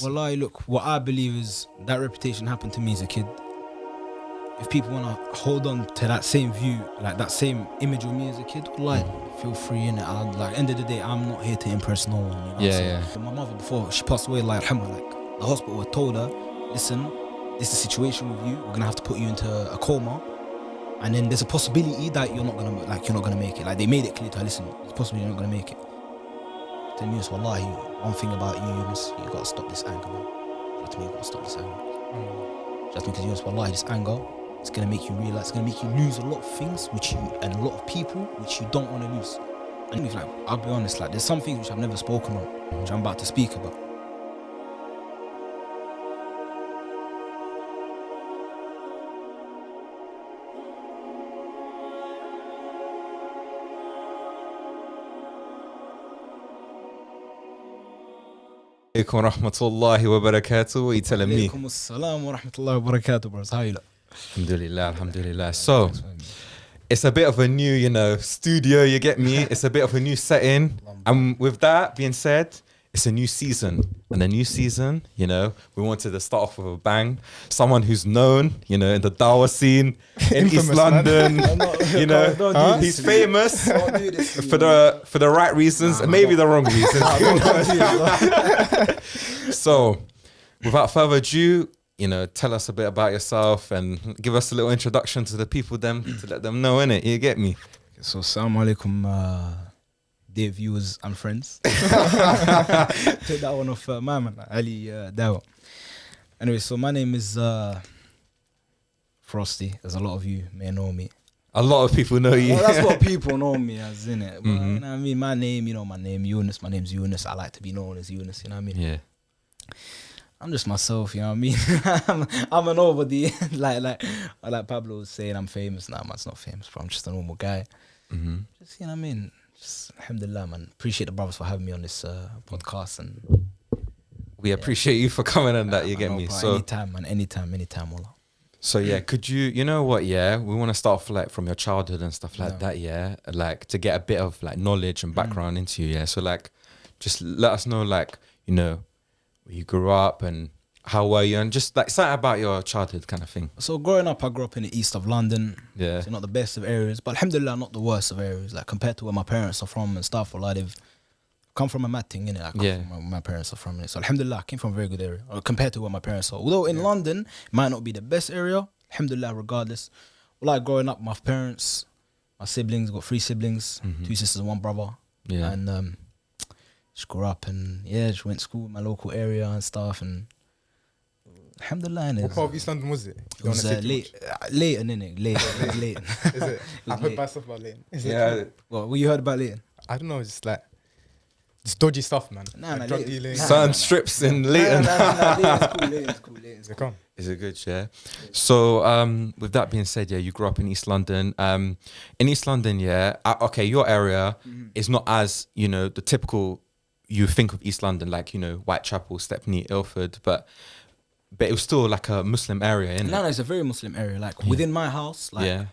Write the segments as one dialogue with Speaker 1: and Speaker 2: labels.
Speaker 1: Wallahi, look, what I believe is that reputation happened to me as a kid. If people want to hold on to that same view, like that same image of me as a kid, like, feel free, innit? Like, end of the day, I'm not here to impress no one, you know?
Speaker 2: Yeah.
Speaker 1: My mother, before she passed away, like, the hospital had told her, listen, this is the situation with you. We're gonna have to put you into a coma, and then there's a possibility that you're not gonna make it. Like, they made it clear to her, listen, there's a possibility you're not gonna make it. Then Yunus, wallahi, one thing about you, Yunus, you gotta stop this anger, man. You gotta stop this anger. Just because Yunus, wallahi, this anger, it's gonna make you realize, it's gonna make you lose a lot of things and a lot of people which you don't want to lose. And like, I'll be honest, like, there's some things which I've never spoken on, which I'm about to speak about.
Speaker 2: Alaikum rahmatullahi wa barakatuh. What are you telling me?
Speaker 1: Alaikum assalam wa rahmatullahi wa barakatuh, bros. How you look?
Speaker 2: Alhamdulillah. So, it's a bit of a new, studio, you get me? It's a bit of a new setting. And with that being said, it's a new season. And a new season, we wanted to start off with a bang. Someone who's known, in the Dawah scene, in East London. He's famous for the right reasons, and maybe the wrong reasons. So, without further ado, tell us a bit about yourself and give us a little introduction to the people to let them know, innit? You get me?
Speaker 1: So, assalamu alaikum, dear viewers and friends. Take that one off my man, Ali Dawa. Anyway, so my name is Phrostii, as a lot of you may know me.
Speaker 2: A lot of people know you.
Speaker 1: Well, that's what people know me as, innit? But, you know what I mean? My name, my name, Yunus. My name's Yunus. I like to be known as Yunus, you know what I mean?
Speaker 2: Yeah.
Speaker 1: I'm just myself, you know what I mean? I'm a nobody. like Pablo was saying, I'm famous. Nah, man's not famous, bro. I'm just a normal guy. Just, you know what I mean? Just, alhamdulillah, man. Appreciate the brothers for having me on this podcast. And
Speaker 2: we appreciate you for coming on that, you get me?
Speaker 1: So anytime, man. Anytime, wallah.
Speaker 2: So yeah, could you know what, yeah, we want to start off from your childhood and stuff like that, yeah, to get a bit of knowledge and background into you, yeah. So just let us know where you grew up and how were you, and just something about your childhood kind of thing.
Speaker 1: So growing up, I grew up in the east of London.
Speaker 2: Yeah.
Speaker 1: So not the best of areas, but alhamdulillah, not the worst of areas. Like compared to where my parents are from and stuff, they've come from a mad thing, innit? From where my parents are from, innit? So alhamdulillah, I came from a very good area, or compared to where my parents are. Although in London, it might not be the best area, alhamdulillah, regardless. Growing up, my parents, my siblings, got 3 siblings, 2 sisters and 1 brother.
Speaker 2: Yeah.
Speaker 1: And just grew up and just went to school in my local area and stuff, and alhamdulillah.
Speaker 3: What part of East London was it?
Speaker 1: It was Leighton, innit? Leighton.
Speaker 3: Is it? I've heard bad stuff about Leighton.
Speaker 2: Yeah.
Speaker 1: What you heard about Leighton?
Speaker 3: I don't know, it's just dodgy stuff, man.
Speaker 1: Nah,
Speaker 3: drug dealing.
Speaker 2: Certain strips in Leighton.
Speaker 1: Leighton's cool.
Speaker 2: Is it good, yeah? So with that being said, yeah, you grew up in East London. In East London, yeah, okay, your area is not as, the typical you think of East London, Whitechapel, Stepney, Ilford, but it was still a Muslim area, innit?
Speaker 1: No, it's a very Muslim area. Within my house, a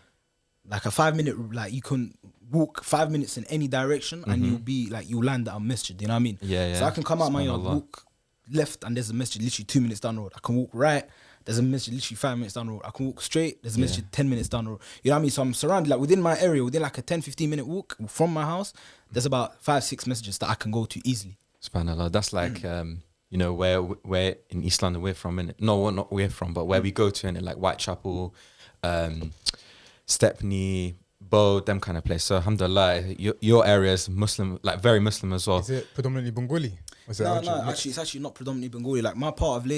Speaker 1: 5-minute, you can walk 5 minutes in any direction and you'll be you'll land at a masjid, you know what I mean?
Speaker 2: Yeah.
Speaker 1: So I can come out my yard, walk left, and there's a masjid literally 2 minutes down the road. I can walk right, there's a masjid literally 5 minutes down the road. I can walk straight, there's a masjid 10 minutes down the road. You know what I mean? So I'm surrounded, within my area, within a 10-15 minute walk from my house, there's about 5-6 masjids that I can go to easily. SubhanAllah,
Speaker 2: that's where in East London we're from, innit? No, not we're from, but where we go to, innit? Whitechapel, Stepney, Bow, them kind of place. So alhamdulillah, your area is Muslim, very Muslim as well.
Speaker 3: Is it predominantly Bengali?
Speaker 1: No, it's actually not predominantly Bengali. My part of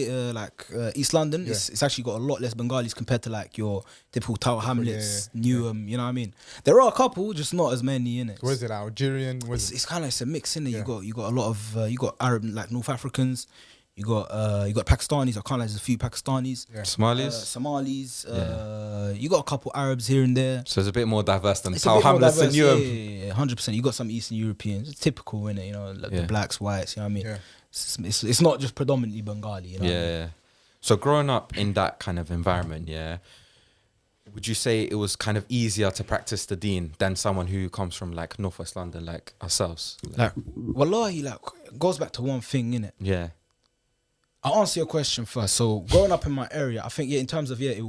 Speaker 1: East London, it's actually got a lot less Bengalis compared to your typical Tower Hamlets, Newham. You know what I mean? There are a couple, just not as many in it.
Speaker 3: What is it? Algerian?
Speaker 1: It's kind of a mix in it. Yeah. You got a lot of you got Arab, North Africans. You got Pakistanis. I can't lie, there's a few Pakistanis.
Speaker 2: Yeah.
Speaker 1: Somalis. You got a couple Arabs here and there.
Speaker 2: So it's a bit more diverse than Tower Hamlets and Newham.
Speaker 1: Yeah, 100%. You got some Eastern Europeans. It's typical, innit? The blacks, whites. You know what I mean? Yeah. It's not just predominantly Bengali. You know what I mean?
Speaker 2: So growing up in that kind of environment, would you say it was kind of easier to practice the deen than someone who comes from Northwest London, like ourselves?
Speaker 1: Wallahi, it goes back to one thing, innit?
Speaker 2: Yeah.
Speaker 1: I'll answer your question first. So growing up in my area, I think in terms of it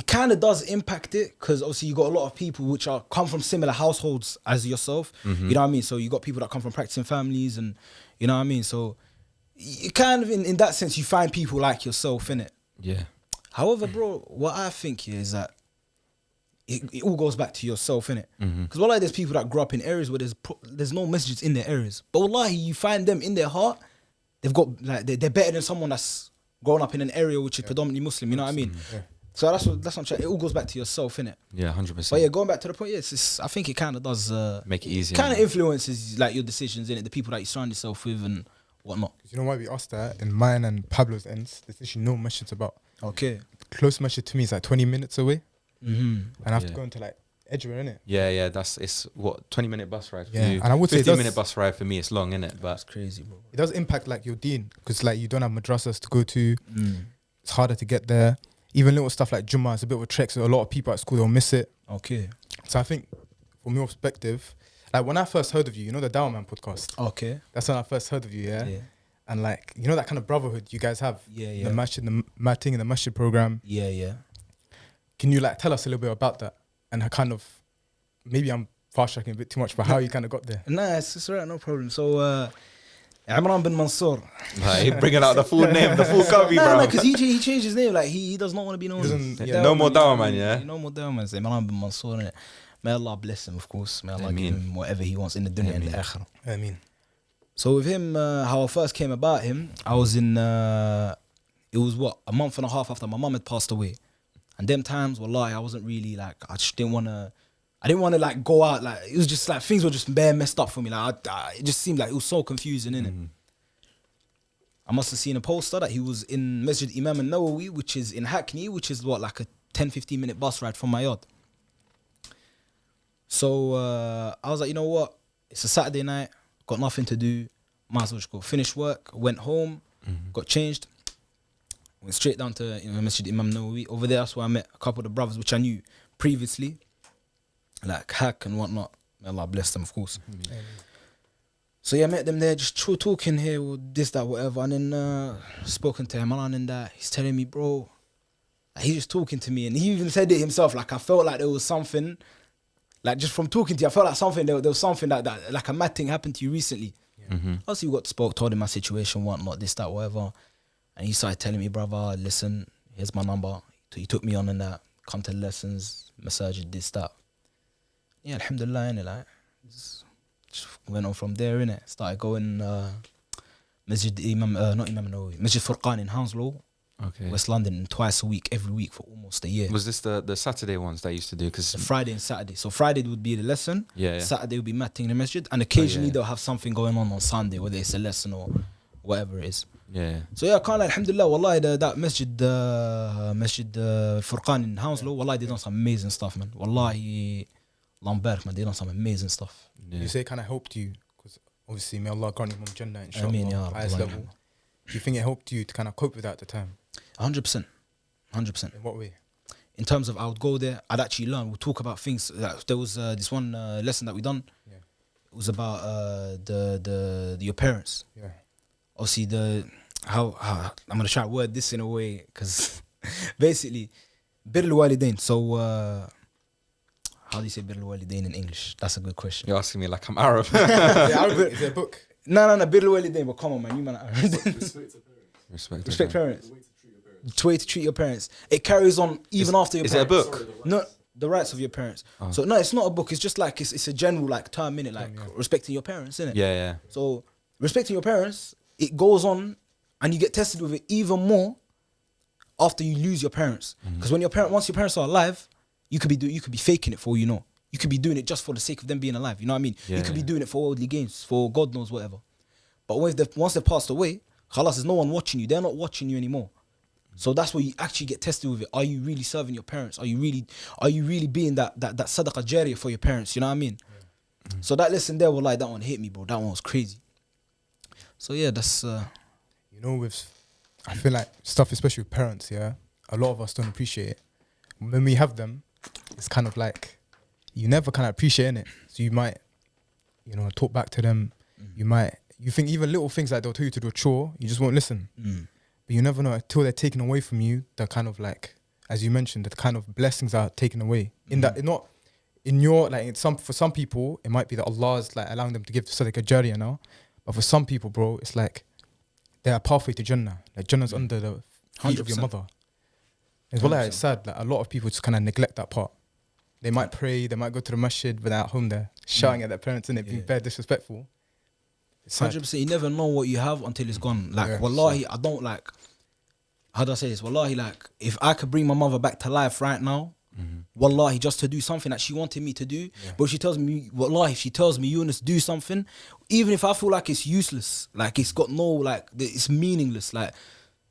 Speaker 1: kind of does impact it, because obviously you got a lot of people which come from similar households as yourself.
Speaker 2: Mm-hmm.
Speaker 1: You know what I mean? So you got people that come from practicing families, and you know what I mean. So you kind of in that sense you find people like yourself in it.
Speaker 2: Yeah.
Speaker 1: However, bro, what I think here is that it all goes back to yourself, innit?
Speaker 2: Mm-hmm.
Speaker 1: Because wallahi, there's people that grow up in areas where there's no messages in their areas, but wallahi, you find them in their heart, they've got like they're better than someone that's grown up in an area which is predominantly Muslim. You know what I mean?
Speaker 3: Yeah.
Speaker 1: So that's what I'm saying. It all goes back to yourself, innit?
Speaker 2: Yeah, 100%.
Speaker 1: But yeah, going back to the point, I think it kind of does
Speaker 2: make it easier.
Speaker 1: kind of influences like your decisions, innit? The people that you surround yourself with and whatnot.
Speaker 3: You know why we asked that? In mine and Pablo's ends, there's actually no masjid's about.
Speaker 1: Okay.
Speaker 3: The close masjid to me is like 20 minutes away.
Speaker 1: Mm-hmm.
Speaker 3: And I have to
Speaker 2: Yeah.
Speaker 3: go into like Edgware, innit?
Speaker 2: Yeah, it's what 20-minute bus ride for
Speaker 3: Yeah,
Speaker 2: you.
Speaker 3: and I would say it
Speaker 2: 15-minute
Speaker 3: does-
Speaker 2: bus ride for me. It's long, innit? But
Speaker 1: That's crazy, bro.
Speaker 3: It does impact like your deen, because like you don't have madrasas to go to.
Speaker 1: Mm.
Speaker 3: It's harder to get there. Even little stuff like Jummah is a bit of a trek, so a lot of people at school they'll miss it.
Speaker 1: Okay.
Speaker 3: So I think, from your perspective, like when I first heard of you, you know the Dawah Man podcast.
Speaker 1: Okay.
Speaker 3: That's when I first heard of you, yeah.
Speaker 1: Yeah.
Speaker 3: And like you know that kind of brotherhood you guys have.
Speaker 1: Yeah.
Speaker 3: The masjid, the matting, and the masjid program.
Speaker 1: Yeah.
Speaker 3: Can you like tell us a little bit about that and how kind of, maybe I'm fast tracking a bit too much, but how you kind of got there?
Speaker 1: Nah, it's alright, no problem. So, Imran bin Mansour.
Speaker 2: like, bringing out the full name, the full copy,
Speaker 1: Nah,
Speaker 2: bro.
Speaker 1: because he changed his name. Like he does not want to be known.
Speaker 3: Doesn't-
Speaker 1: as
Speaker 3: yeah.
Speaker 2: No more
Speaker 1: you know
Speaker 2: Dawah
Speaker 1: what I
Speaker 2: Man,
Speaker 1: mean?
Speaker 2: yeah?
Speaker 1: No more Dawah Man. It's Imran bin Mansour. Innit? May Allah bless him, of course. May Allah give
Speaker 2: Ameen.
Speaker 1: him whatever he wants in the dunya and the akhirah.
Speaker 3: I mean,
Speaker 1: So with him, how I first came about him, I was in. It was what, a month and a half after my mum had passed away, and them times, wallahi, I wasn't really like, I just didn't want to. I didn't want to like go out. Like it was just like things were just bare messed up for me. Like it just seemed like it was so confusing, innit? I must have seen a poster that he was in Masjid Imam al-Nawawi, which is in Hackney, which is what, like a 10-15 minute bus ride from my yard. So I was like, you know what? It's a Saturday night, got nothing to do. Might as well just go finish work. Went home, got changed, went straight down to Masjid Imam Nawawi. Over there, that's where I met a couple of the brothers which I knew previously, like Hack and whatnot. May Allah bless them, of course. So yeah, I met them there, just talking here, this, that, whatever. And then spoken to him, and that he's telling me, bro, like, he's just talking to me, and he even said it himself. Like I felt like there was something, like just from talking to you, I felt like something there was something that like a mad thing happened to you recently. Obviously, we got to spoke, told him my situation, whatnot, this, that, whatever. And he started telling me, brother, listen, here's my number. He took me on and that, come to the lessons, massage, this, that. Yeah, alhamdulillah, innit, like, just went on from there, innit. Started going Masjid Imam, not Imam Nawawi, Masjid Furqan in Hounslow,
Speaker 2: Okay.
Speaker 1: West London, twice a week, every week for almost a year.
Speaker 2: Was this the Saturday ones that I used to do? Because
Speaker 1: The Friday and Saturday. So Friday would be the lesson,
Speaker 2: yeah.
Speaker 1: Saturday would be matting in the masjid, and occasionally
Speaker 2: yeah.
Speaker 1: they'll have something going on Sunday, whether it's a lesson or whatever it is.
Speaker 2: Yeah.
Speaker 1: So yeah, kind of alhamdulillah, wallahi, that masjid, Masjid Furqan in Hounslow, wallahi, they done some amazing stuff, man. Wallahi, Lambert, man, they done some amazing stuff.
Speaker 2: Yeah.
Speaker 3: you say it kind of helped you, because obviously may Allah grant him Jannah, inshallah,
Speaker 1: Ameen, ya Rabbi,
Speaker 3: highest
Speaker 1: Allahumma.
Speaker 3: level. Do you think it helped you to kind of cope with that at the time?
Speaker 1: 100%. 100%.
Speaker 3: In what way?
Speaker 1: In terms of, I would go there, I'd actually learn. We'll talk about things. Like, there was this one lesson that we done.
Speaker 3: Yeah.
Speaker 1: It was about your parents.
Speaker 3: Yeah.
Speaker 1: Obviously, how I'm gonna try to word this in a way, because basically, bir al-walidain. So, how do you say bir al-walidain in English? That's a good question.
Speaker 2: You're asking me like I'm Arab.
Speaker 3: Is it Arabic? Is it a book?
Speaker 1: No, bir al-walidain. But come on, man, you man,
Speaker 2: Respect.
Speaker 1: respect parents. The way to treat your parents. It carries on even after your
Speaker 2: Is it a
Speaker 1: parents.
Speaker 2: book?
Speaker 1: No, the rights of your parents.
Speaker 2: Oh.
Speaker 1: So no, it's not a book. It's just like it's a general like term in it, like respecting your parents, innit?
Speaker 2: Yeah.
Speaker 1: So respecting your parents, it goes on, and you get tested with it even more after you lose your parents. Because once your parents are alive, you could be faking it for all you know. You could be doing it just for the sake of them being alive. You know what I mean?
Speaker 2: Yeah,
Speaker 1: You could be
Speaker 2: yeah.
Speaker 1: doing it for worldly gains, for God knows whatever. But once they've passed away, khalas, there's no one watching you. They're not watching you anymore. So that's where you actually get tested with it. Are you really serving your parents? Are you really being that sadaqah jariyah for your parents? You know what I mean? So that lesson there, that one hit me, bro. That one was crazy. So yeah, that's
Speaker 3: You know, I feel like stuff, especially with parents, yeah, a lot of us don't appreciate it. When we have them, it's kind of like, you never kind of appreciate it. So you might, talk back to them. You might, you think even little things like they'll tell you to do a chore, you just won't listen. But you never know until they're taken away from you. The kind of like, as you mentioned, the kind of blessings are taken away. In that, not in your like, for some people, it might be that Allah's like allowing them to give Sadaqah Jariyah now. But for some people, bro, it's like they're a pathway to Jannah. Like Jannah's under the feet of your
Speaker 1: 100%.
Speaker 3: mother. It's well, like, it's sad. Like a lot of people just kind of neglect that part. They might pray, they might go to the masjid, but they're at home there shouting at their parents and it being very disrespectful. It's sad.
Speaker 1: 100%. You never know what you have until it's gone. Like, wallahi, I don't like. How do I say this? Wallahi, like, if I could bring my mother back to life right now, wallahi, just to do something that she wanted me to do, but she tells me, wallahi, if she tells me, Yunus, do something, even if I feel like it's useless, like it's got no, like, it's meaningless, like,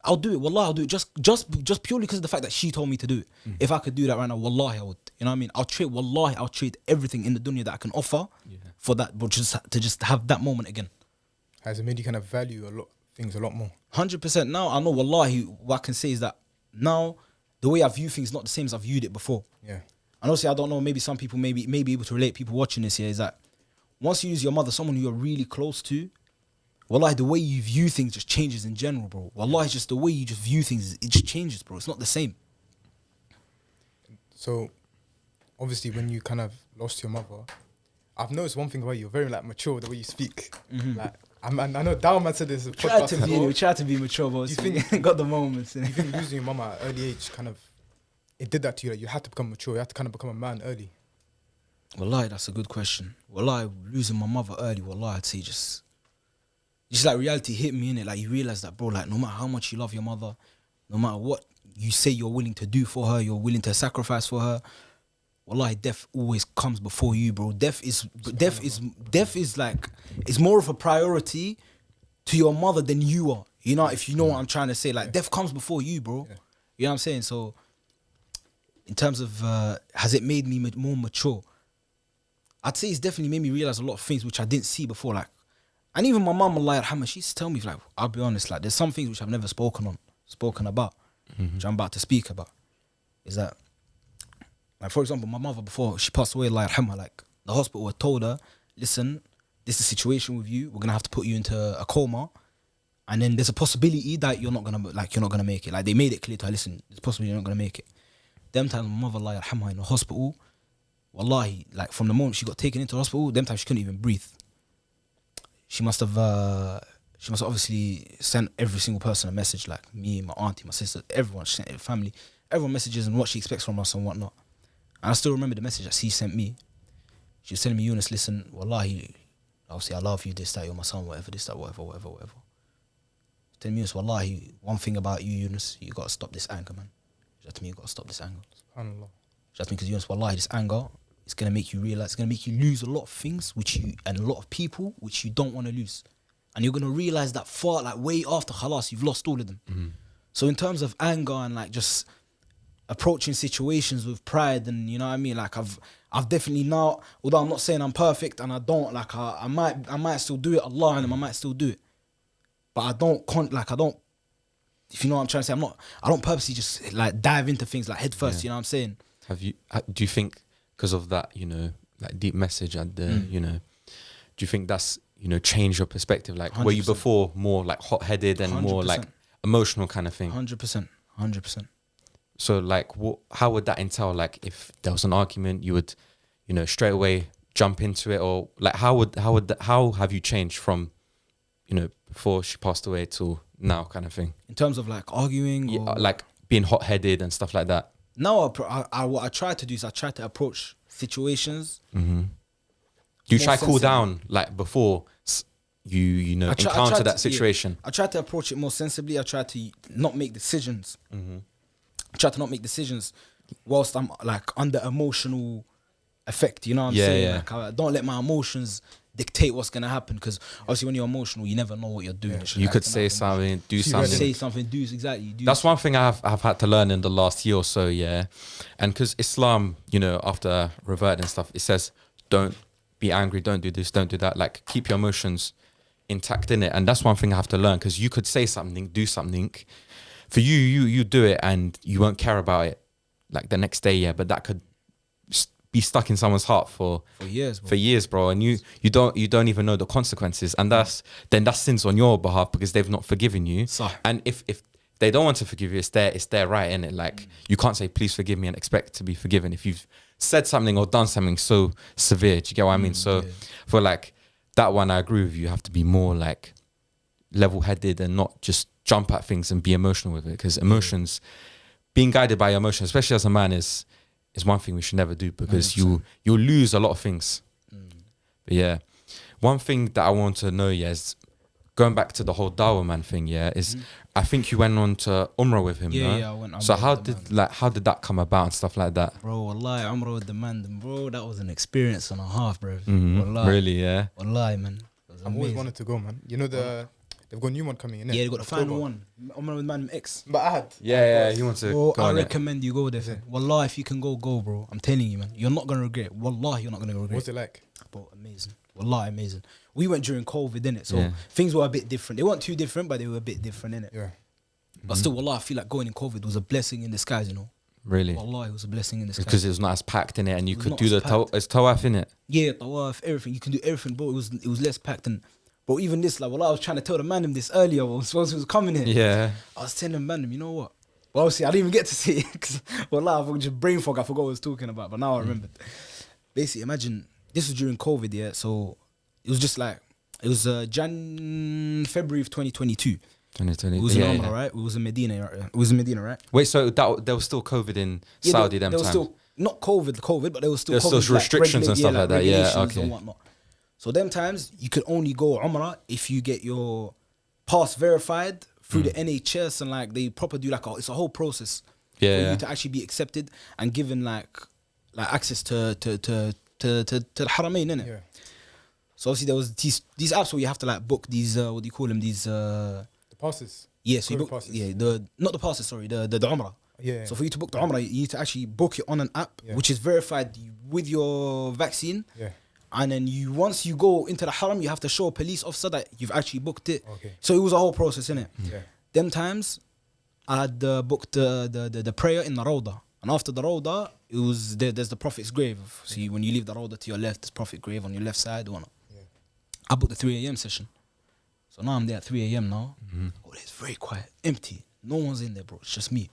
Speaker 1: I'll do it. Wallahi, I'll do it just purely because of the fact that she told me to do it. If I could do that right now, wallahi, I would. You know what I mean? I'll trade everything in the dunya that I can offer for that, but just have that moment again.
Speaker 3: Has it made you kind of value things a lot more?
Speaker 1: 100%. Now I know, wallahi, what I can say is that now the way I view things is not the same as I viewed it before.
Speaker 3: Yeah.
Speaker 1: And obviously, I don't know, maybe some people may be able to relate, people watching this here, is that once you use your mother, someone who you're really close to, wallahi, the way you view things just changes in general, bro. Wallahi, it's just the way you just view things, it just changes, bro. It's not the same.
Speaker 3: So, obviously, when you kind of lost your mother, I've noticed one thing about you. You're very like mature the way you speak. Like, I know Dalman said this.
Speaker 1: We try to be mature, but
Speaker 3: Do you think
Speaker 1: got the moments.
Speaker 3: you think losing your mama at an early age kind of it did that to you? Like you had to become mature. You had to kind of become a man early.
Speaker 1: Wallahi, that's a good question. Wallahi, losing my mother early, wallahi, I'd say just like reality hit me, innit? Like you realize that, bro, like no matter how much you love your mother, no matter what you say you're willing to do for her, you're willing to sacrifice for her, wallahi, death always comes before you, bro. Death is like, it's more of a priority to your mother than you are. You know, if you know what I'm trying to say, like death comes before you, bro.
Speaker 3: Yeah.
Speaker 1: You know what I'm saying? So in terms of, has it made me more mature? I'd say it's definitely made me realize a lot of things which I didn't see before. Like, and even my mum, Allah yarhamha, she used to tell me, like, I'll be honest, like, there's some things which I've never spoken about, which I'm about to speak about. Is that, like, for example, my mother, before she passed away, Allah yarhamha, like, the hospital had told her, listen, this is a situation with you. We're gonna have to put you into a coma, and then there's a possibility that you're not gonna make it. Like, they made it clear to her, listen, it's possible you're not gonna make it. Them times, my mother, Allah yarhamha, in the hospital, wallahi, like from the moment she got taken into the hospital, them times she couldn't even breathe. She must have obviously sent every single person a message, like me, my auntie, my sister, everyone. She sent her family, everyone messages and what she expects from us and whatnot. And I still remember the message that she sent me. She was telling me, Yunus, listen, wallahi, obviously I love you, this, that, you're my son, whatever, this, that, whatever. Telling me, Yunus, wallahi, one thing about you, Yunus, you gotta stop this anger, man. She said to me, you gotta stop this anger.
Speaker 3: SubhanAllah.
Speaker 1: She said to me, because Yunus, wallahi, this anger, it's going to make you realize, it's going to make you lose a lot of things and a lot of people which you don't want to lose. And you're going to realize that far, like way after khalas, you've lost all of them. So in terms of anger and like just approaching situations with pride and, you know what I mean, like I've definitely now, although I'm not saying I'm perfect and I don't, like I might still do it, Allah, and I might still do it. But I don't, if you know what I'm trying to say, I don't purposely just like dive into things like head first, you know what I'm saying?
Speaker 2: Do you think, because of that, you know, like deep message and the, you know, do you think that's, you know, changed your perspective? Like,
Speaker 1: 100%.
Speaker 2: were you before more like hot-headed and more
Speaker 1: 100%.
Speaker 2: like emotional kind of thing?
Speaker 1: 100%.
Speaker 2: So like, how would that entail? Like, if there was an argument, you would, you know, straight away jump into it, or like, how have you changed from, you know, before she passed away to now, kind of thing?
Speaker 1: In terms of like arguing,
Speaker 2: Yeah,
Speaker 1: or
Speaker 2: like being hot-headed and stuff like that.
Speaker 1: now what I try to do is I try to approach situations.
Speaker 2: Do you
Speaker 1: More
Speaker 2: try cool
Speaker 1: sensible.
Speaker 2: down like before you know,
Speaker 1: I try
Speaker 2: encounter
Speaker 1: to-
Speaker 2: that situation?
Speaker 1: I try to approach it more sensibly. I try to not make decisions. I try to not make decisions whilst I'm like under emotional effect. You know what I'm saying?
Speaker 2: Yeah.
Speaker 1: Like I don't let my emotions dictate what's gonna happen, because obviously when you're emotional, you never know what you're doing. It's just
Speaker 2: You
Speaker 1: like,
Speaker 2: could
Speaker 1: it's
Speaker 2: say
Speaker 1: not-
Speaker 2: something, do
Speaker 3: See,
Speaker 2: something.
Speaker 1: say something, do exactly. Do
Speaker 2: That's one thing I've had to learn in the last year or so, yeah. And because Islam, you know, after revert and stuff, it says, don't be angry, don't do this, don't do that. Like, keep your emotions intact in it. And that's one thing I have to learn, because you could say something, do something. For you do it and you won't care about it like the next day, yeah. But that could be stuck in someone's heart for years, bro, and you don't even know the consequences, and that's sins on your behalf because they've not forgiven you. And if they don't want to forgive you, it's their right, innit? Like you can't say please forgive me and expect to be forgiven if you've said something or done something so severe. Do you get what I mean? So for like that one, I agree with you. You have to be more like level-headed and not just jump at things and be emotional with it, because emotions, being guided by emotions, especially as a man, is one thing we should never do, because you'll lose a lot of things. But yeah, one thing that I want to know, is going back to the whole Dawa man thing, is I think you went on to Umrah with him, no?
Speaker 1: Yeah, I went.
Speaker 2: So how did that come about and stuff like that?
Speaker 1: Bro, wallahi, Umrah with the man, bro, that was an experience and a half, bro.
Speaker 2: Really, yeah.
Speaker 1: Wallahi, man.
Speaker 3: I've always wanted to go, man. You know they've got a new one coming in.
Speaker 1: Yeah, they got the final one. Umrah with man X.
Speaker 3: But I had.
Speaker 2: Yeah, he wants to
Speaker 1: bro,
Speaker 2: go
Speaker 1: I
Speaker 2: on it.
Speaker 1: recommend you go there. Wallahi, if you can go, bro. I'm telling you, man. You're not gonna regret it. Wallahi, you're not gonna regret it.
Speaker 3: What's it like?
Speaker 1: Bro, amazing. Wallahi, amazing. We went during COVID, innit? So things were a bit different. They weren't too different, but they were a bit different, innit?
Speaker 3: Yeah.
Speaker 1: But still, wallahi, I feel like going in COVID was a blessing in disguise, you know?
Speaker 2: Really?
Speaker 1: Wallahi, it was a blessing in disguise.
Speaker 2: Because it was not as packed in it, and you could
Speaker 1: not
Speaker 2: do
Speaker 1: as
Speaker 2: the
Speaker 1: packed.
Speaker 2: tawaf in it.
Speaker 1: Yeah, tawaf, everything. You can do everything, bro. It was less packed. And bro, even this, like, I was trying to tell the man this earlier. I was supposed to was coming here.
Speaker 2: Yeah.
Speaker 1: I was telling the man, you know what? Well, obviously, I didn't even get to see it because, I just brain fog. I forgot what I was talking about, but now I remembered. Basically, imagine this was during COVID, yeah. So it was just like it was February of 2022.
Speaker 2: 2020.
Speaker 1: It was in Umrah, right? It was in Medina, right? It was in Medina, right?
Speaker 2: Wait, so there was still COVID in Saudi
Speaker 1: there
Speaker 2: them
Speaker 1: was
Speaker 2: times?
Speaker 1: still not COVID, but there was still
Speaker 2: There's
Speaker 1: COVID,
Speaker 2: still restrictions and stuff like that. Yeah,
Speaker 1: regulations
Speaker 2: okay.
Speaker 1: and whatnot. So them times you could only go Umrah if you get your pass verified through the NHS, and like they proper do it's a whole process for you to actually be accepted and given like access to the Haramain, innit?
Speaker 3: Yeah.
Speaker 1: So obviously there was these apps where you have to like book these what do you call them, these
Speaker 3: The passes.
Speaker 1: yeah, so you
Speaker 3: COVID
Speaker 1: book
Speaker 3: passes.
Speaker 1: not the passes, sorry, the Umrah.
Speaker 3: Yeah.
Speaker 1: So for you to book the Umrah, you need to actually book it on an app which is verified with your vaccine.
Speaker 3: Yeah.
Speaker 1: And then once you go into the haram, you have to show a police officer that you've actually booked it.
Speaker 3: Okay.
Speaker 1: So it was a whole process, innit?
Speaker 3: Yeah.
Speaker 1: Them times, I had booked the prayer in the Rawda. And after the Rawda, it was there's the Prophet's grave. See, when you leave the Rawda to your left, there's Prophet's grave on your left side. Or not.
Speaker 3: Yeah.
Speaker 1: I booked the 3 a.m. session. So now I'm there at 3 a.m. now. Oh, it's very quiet, empty. No one's in there, bro. It's just me.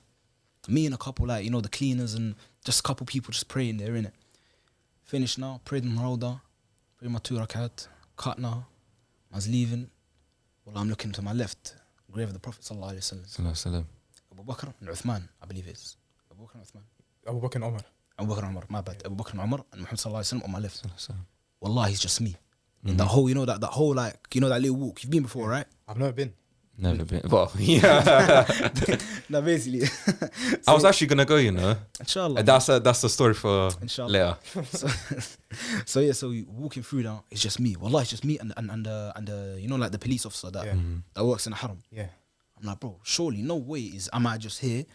Speaker 1: Me and a couple, like, the cleaners and just a couple people just praying there, innit? Finished now, prayed in the Rawda. Prayed my 2 rakat, cut now. I was leaving. Well, I'm looking to my left. Grave of the Prophet sallallahu alaihi wasallam. Abu Bakr and Uthman, I believe it's. Abu Bakr and Uthman.
Speaker 3: Abu Bakr and Omar.
Speaker 1: Abu Bakr and Umar, my bad. Abu Bakr and Umar and Muhammad sallallahu alaihi wasallam on my left. Wallahi, it's just me. In that whole, that whole like, that little walk. You've been before, right?
Speaker 3: I've never been.
Speaker 2: Never been. Well, yeah.
Speaker 1: No, basically.
Speaker 2: I was actually gonna go,
Speaker 1: Inshallah.
Speaker 2: That's a story for
Speaker 1: Inshallah.
Speaker 2: later.
Speaker 1: So we walking through now, it's just me. Wallah, it's just me and like the police officer that works in the haram.
Speaker 3: Yeah.
Speaker 1: I'm like, bro, surely no way am I just here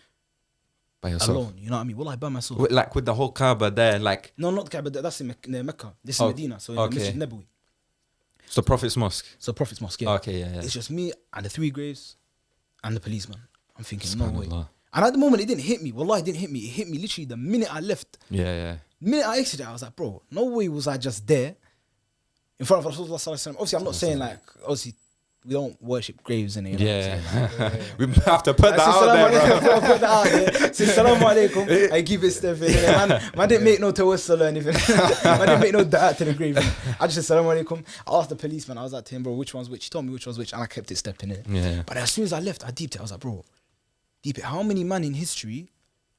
Speaker 2: By yourself.
Speaker 1: alone. You know what I mean? Wallah, by myself.
Speaker 2: Like with the whole Kaaba there, like
Speaker 1: No, not Kaaba, that's in Mecca. This is
Speaker 2: Oh,
Speaker 1: Medina, so in
Speaker 2: okay.
Speaker 1: Masjid Nabawi.
Speaker 2: so Prophet's Mosque.
Speaker 1: So Prophet's Mosque, yeah.
Speaker 2: Okay, yeah.
Speaker 1: It's just me and the 3 graves and the policeman. I'm thinking, no way.
Speaker 2: Subhanallah.
Speaker 1: And at the moment, it didn't hit me. Wallah, it didn't hit me. It hit me literally the minute I left.
Speaker 2: Yeah.
Speaker 1: The minute I exited, I was like, bro, no way was I just there in front of Rasulullah sallallahu alaihi wasallam. Obviously, I'm not saying like, obviously, we don't worship graves in it.
Speaker 2: Yeah. We have to put that out there, bro.
Speaker 1: Put that out there. Say salamu alaikum. I keep it stuff in it. Man didn't make no tawassul or anything. Man didn't make no da'at to the grave. I just said salamu alaikum. I asked the policeman, I was like to him, bro, which one's which? He told me which one's which, and I kept it stepping in it.
Speaker 2: Yeah.
Speaker 1: But as soon as I left, I deeped it. I was like, bro, deep it. How many men in history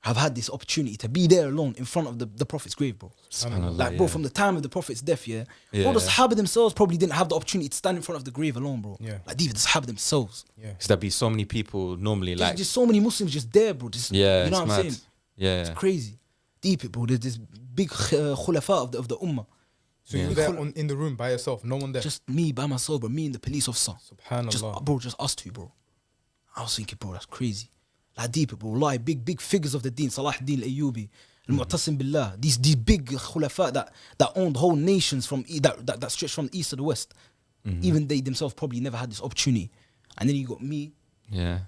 Speaker 1: have had this opportunity to be there alone in front of the Prophet's grave, bro?
Speaker 2: Subhanallah,
Speaker 1: Like, bro,
Speaker 2: yeah.
Speaker 1: from the time of the Prophet's death, bro, the
Speaker 2: Yeah.
Speaker 1: Sahaba themselves probably didn't have the opportunity to stand in front of the grave alone, bro.
Speaker 3: Yeah.
Speaker 1: Like, even the Sahaba themselves.
Speaker 3: Yeah.
Speaker 2: Because there'd be so many people normally
Speaker 1: There's
Speaker 2: like
Speaker 1: just so many Muslims just there, bro. Just,
Speaker 2: yeah,
Speaker 1: you know
Speaker 2: it's
Speaker 1: what I'm
Speaker 2: mad.
Speaker 1: saying?
Speaker 2: Yeah.
Speaker 1: It's crazy. Deep it, bro. There's this big khulafa of the ummah.
Speaker 3: So you were there in the room by yourself, no one there.
Speaker 1: Just me by myself, bro. Me and the police officer.
Speaker 3: Subhanallah.
Speaker 1: Just us 2, bro. I was thinking, bro, that's crazy. Like, deep it, bro. Like, big figures of the deen. Salah ad-Din al-Ayyubi. Al-Mu'tasim Billah. These big khulafa that owned whole nations from that stretched from the east to the west. Even they themselves probably never had this opportunity. And then you got me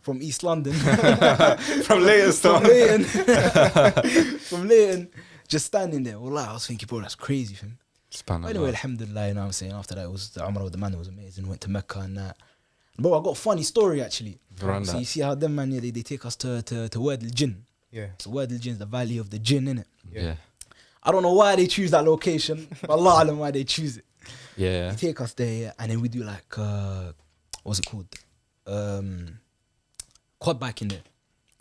Speaker 1: from East London.
Speaker 2: From Leighton.
Speaker 1: From Leighton. just standing there. Wallah, I was thinking, bro, that's crazy, fam.
Speaker 2: Subhanallah.
Speaker 1: Anyway, alhamdulillah, you know what I'm saying? After that, it was the Umrah with the man, it was amazing. Went to Mecca and that. Bro, I got a funny story actually.
Speaker 2: Around
Speaker 1: So
Speaker 2: that.
Speaker 1: you see how them man, yeah, they take us to Wad al-Jinn.
Speaker 3: Yeah.
Speaker 1: So Wad al-Jinn is the valley of the jinn, innit?
Speaker 2: Yeah.
Speaker 1: I don't know why they choose that location. But Allah alam why they choose it.
Speaker 2: Yeah.
Speaker 1: They take us there, yeah, and then we do like, what's it called? Quad bike in there.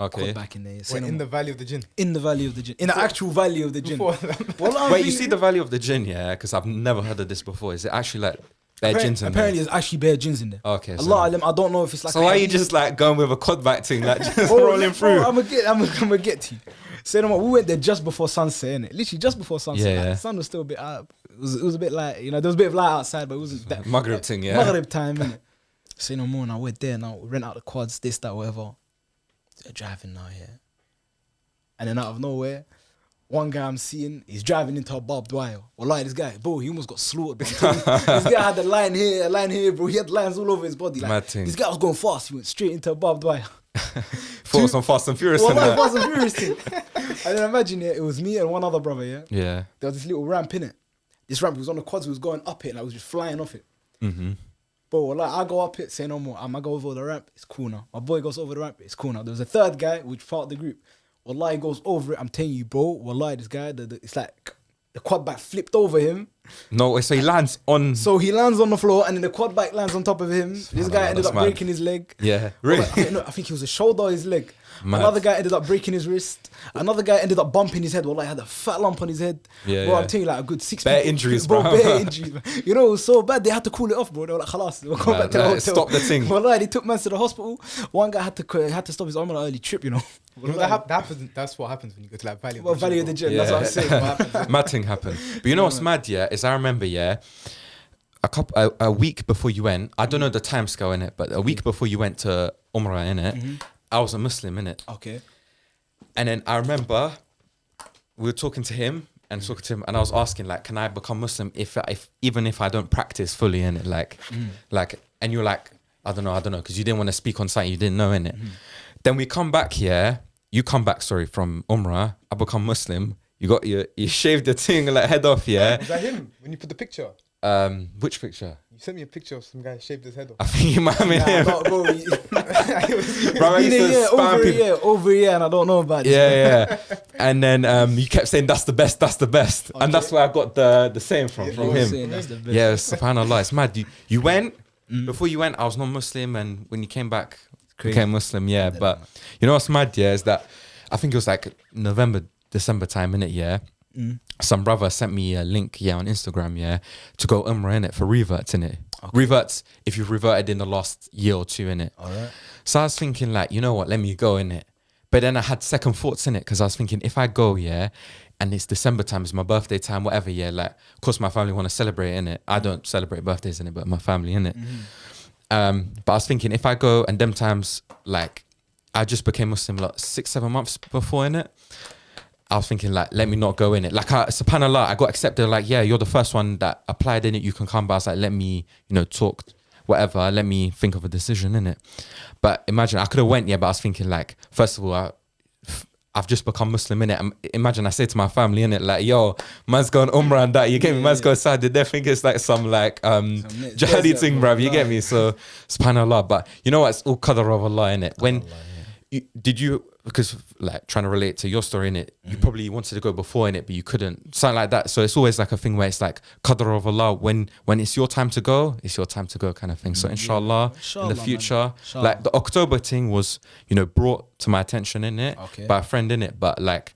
Speaker 2: Okay.
Speaker 1: Quad bike in there. Yeah. Say
Speaker 3: Wait,
Speaker 1: no
Speaker 3: in the
Speaker 1: more.
Speaker 3: Valley of the Jinn.
Speaker 1: In the valley of the jinn. In the actual valley of the jinn.
Speaker 3: Before
Speaker 1: Wallah, I'm
Speaker 2: Wait, you
Speaker 1: thinking-
Speaker 2: see the Valley of the Jinn, yeah? Because I've never heard of this before. Is it actually like bare jinns in
Speaker 1: Apparently,
Speaker 2: there?
Speaker 1: there's actually bare jinns in there.
Speaker 2: Okay.
Speaker 1: Allah alam, I don't know if it's like.
Speaker 2: So why are you just like going with a quad bike thing, like just
Speaker 1: Bro,
Speaker 2: rolling through?
Speaker 1: I'm gonna get to you. Say no more. We went there just before sunset, innit? Literally just before sunset.
Speaker 2: Yeah,
Speaker 1: Like,
Speaker 2: yeah.
Speaker 1: the sun was still a bit out. It was a bit like, you know, there was a bit of light outside, but it wasn't that.
Speaker 2: Maghrib thing, yeah?
Speaker 1: Maghrib time, innit? Say no more. Now we're there. Now we rent out the quads, this, that, whatever. They're driving now, yeah. And then out of nowhere, one guy I'm seeing, he's driving into a barbed wire. Wallahi, this guy, bro, he almost got slaughtered. Bro. I'm telling you, this guy had a line here, bro. He had lines all over his body. Like,
Speaker 2: Mad thing.
Speaker 1: this guy was going fast. He went straight into a barbed wire.
Speaker 2: Thought some Fast and Furious in
Speaker 1: Wallahi,
Speaker 2: there.
Speaker 1: Fast and Furious thing. And then imagine, yeah, it was me and one other brother, yeah.
Speaker 2: Yeah.
Speaker 1: There was this little ramp in it. This ramp was on the quads, we was going up it, and I was just flying off it.
Speaker 2: Mm-hmm.
Speaker 1: Bro, like I go up it, say no more. I go over the ramp, it's cool now. My boy goes over the ramp, it's cool now. There was a third guy, which part of the group. Wallahi goes over it. I'm telling you, bro. Wallahi, this guy, it's like the quad bike flipped over him.
Speaker 2: No way. So he lands on.
Speaker 1: So he lands on the floor, and then the quad bike lands on top of him. This guy ended
Speaker 2: that's
Speaker 1: up
Speaker 2: mad.
Speaker 1: breaking his leg.
Speaker 2: Yeah. Really?
Speaker 1: I think it was a shoulder or his leg.
Speaker 2: Mad.
Speaker 1: Another guy ended up breaking his wrist. Another guy ended up bumping his head. Wallahi, had a fat lump on his head.
Speaker 2: Yeah,
Speaker 1: bro,
Speaker 2: yeah.
Speaker 1: I'm telling you, like a good 6
Speaker 2: Bare
Speaker 1: people-
Speaker 2: injuries, bro.
Speaker 1: Bare injuries, man. You know, it was so bad. They had to call it off, bro. They were like, khalas. They were going
Speaker 2: Nah,
Speaker 1: back to the
Speaker 2: nah,
Speaker 1: hotel.
Speaker 2: stop the thing.
Speaker 1: Wallahi, they took man to the hospital. One guy had to stop his arm on an early trip, you know.
Speaker 3: You know, that happens. That's what happens when you go to like Valley of
Speaker 1: Well,
Speaker 3: the
Speaker 1: Valley of
Speaker 3: Jinn,
Speaker 1: the
Speaker 3: bro.
Speaker 1: Jinn. That's what I'm
Speaker 2: Yeah.
Speaker 1: saying. What happened?
Speaker 2: Mad thing happened. But you know what's mad, yeah? Is I remember, yeah, a week before you went, I don't know the time scale in it, but a week before you went to Umrah in it, I was a Muslim in it.
Speaker 1: Okay.
Speaker 2: And then I remember we were talking to him and I was asking like, can I become Muslim if even if I don't practice fully in it, like, and you're like, I don't know, because you didn't want to speak on something you didn't know in it. Then we come back here. You come back, sorry, from Umrah. I become Muslim. You shaved the thing like head off, yeah.
Speaker 3: Was that him when you put the picture?
Speaker 2: Which picture?
Speaker 3: You sent me a picture of some guy shaved his head off.
Speaker 2: I think you might have been
Speaker 1: Nah,
Speaker 2: him.
Speaker 1: bro,
Speaker 2: Bro, I
Speaker 1: been
Speaker 2: used
Speaker 1: a
Speaker 2: to
Speaker 1: year,
Speaker 2: spam people.
Speaker 1: over a year, and I don't know about it.
Speaker 2: Yeah. And then you kept saying that's the best, and that's where I got the saying from him.
Speaker 1: Saying that's the best.
Speaker 2: Yeah, subhanallah, it's mad. You went before you went. I was non-Muslim, and when you came back, became Muslim. Yeah, but you know what's mad? Yeah, is that I think it was like November, December time in it. Yeah, some brother sent me a link. Yeah, on Instagram. Yeah, to go Umrah in it for reverts in it. Reverts if you've reverted in the last year or two in it.
Speaker 1: All right.
Speaker 2: So I was thinking like, you know what? Let me go in it. But then I had second thoughts in it because I was thinking if I go, yeah, and it's December time, it's my birthday time, whatever, yeah, like, of course my family want to celebrate in it. I don't celebrate birthdays in it, but my family in it. But I was thinking if I go and them times, like, I just became Muslim like 6-7 months before in it. I was thinking like, let me not go in it. Like, subhanallah, I got accepted. Like, yeah, you're the first one that applied in it. You can come. But I was like, let me, talk, whatever. Let me think of a decision in it. But imagine I could have went, yeah. But I was thinking like, first of all, I've just become Muslim in it. Imagine I say to my family in it, like, yo, man's going Umrah and that. You get me? Man's going Saudi. They think it's like some like jihadi thing, bruv. You get me? So subhanallah. But you know what? It's all qadar of Allah in it. When because like trying to relate to your story in it, you probably wanted to go before in it, but you couldn't, something like that. So it's always like a thing where it's like qadr of Allah. When it's your time to go, it's your time to go, kind of thing. So inshallah, in the future, like the October thing was, brought to my attention in it by a friend in it, but like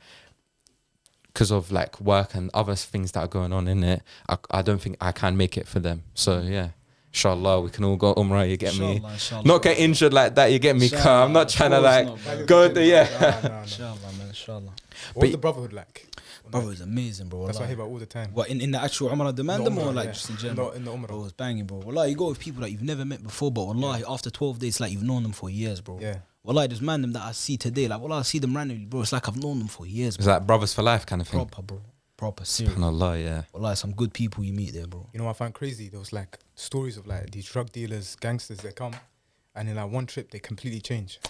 Speaker 2: because of like work and other things that are going on in it, I don't think I can make it for them. So yeah. Inshallah, we can all go Umrah, you get me? Not get injured like that, you get me? I'm not trying to like go there, yeah.
Speaker 3: No.
Speaker 1: Inshallah, man, inshallah.
Speaker 3: What was the brotherhood like?
Speaker 1: Bro, it's amazing, bro.
Speaker 3: That's what I
Speaker 1: wallahi.
Speaker 3: hear about all the time.
Speaker 1: What, in the actual Umrah demand
Speaker 3: The
Speaker 1: them or
Speaker 3: Umrah,
Speaker 1: like
Speaker 3: yeah.
Speaker 1: just in general?
Speaker 3: In the Umrah.
Speaker 1: Bro, it's banging, bro. Wallahi, you go with people that you've never met before, but wallahi, after 12 days, it's like you've known them for years, bro.
Speaker 3: Yeah.
Speaker 1: Wallahi, there's man them that I see today, like, wallahi, I see them randomly, bro. It's like I've known them for years,
Speaker 2: It's
Speaker 1: bro.
Speaker 2: like brothers for life kind of thing.
Speaker 1: Proper, bro. Proper, serious.
Speaker 2: SubhanAllah, yeah.
Speaker 1: Wallahi, some good people you meet there, bro.
Speaker 3: You know what I find crazy? There was like stories of like these drug dealers, gangsters that come, and in like one trip they completely change.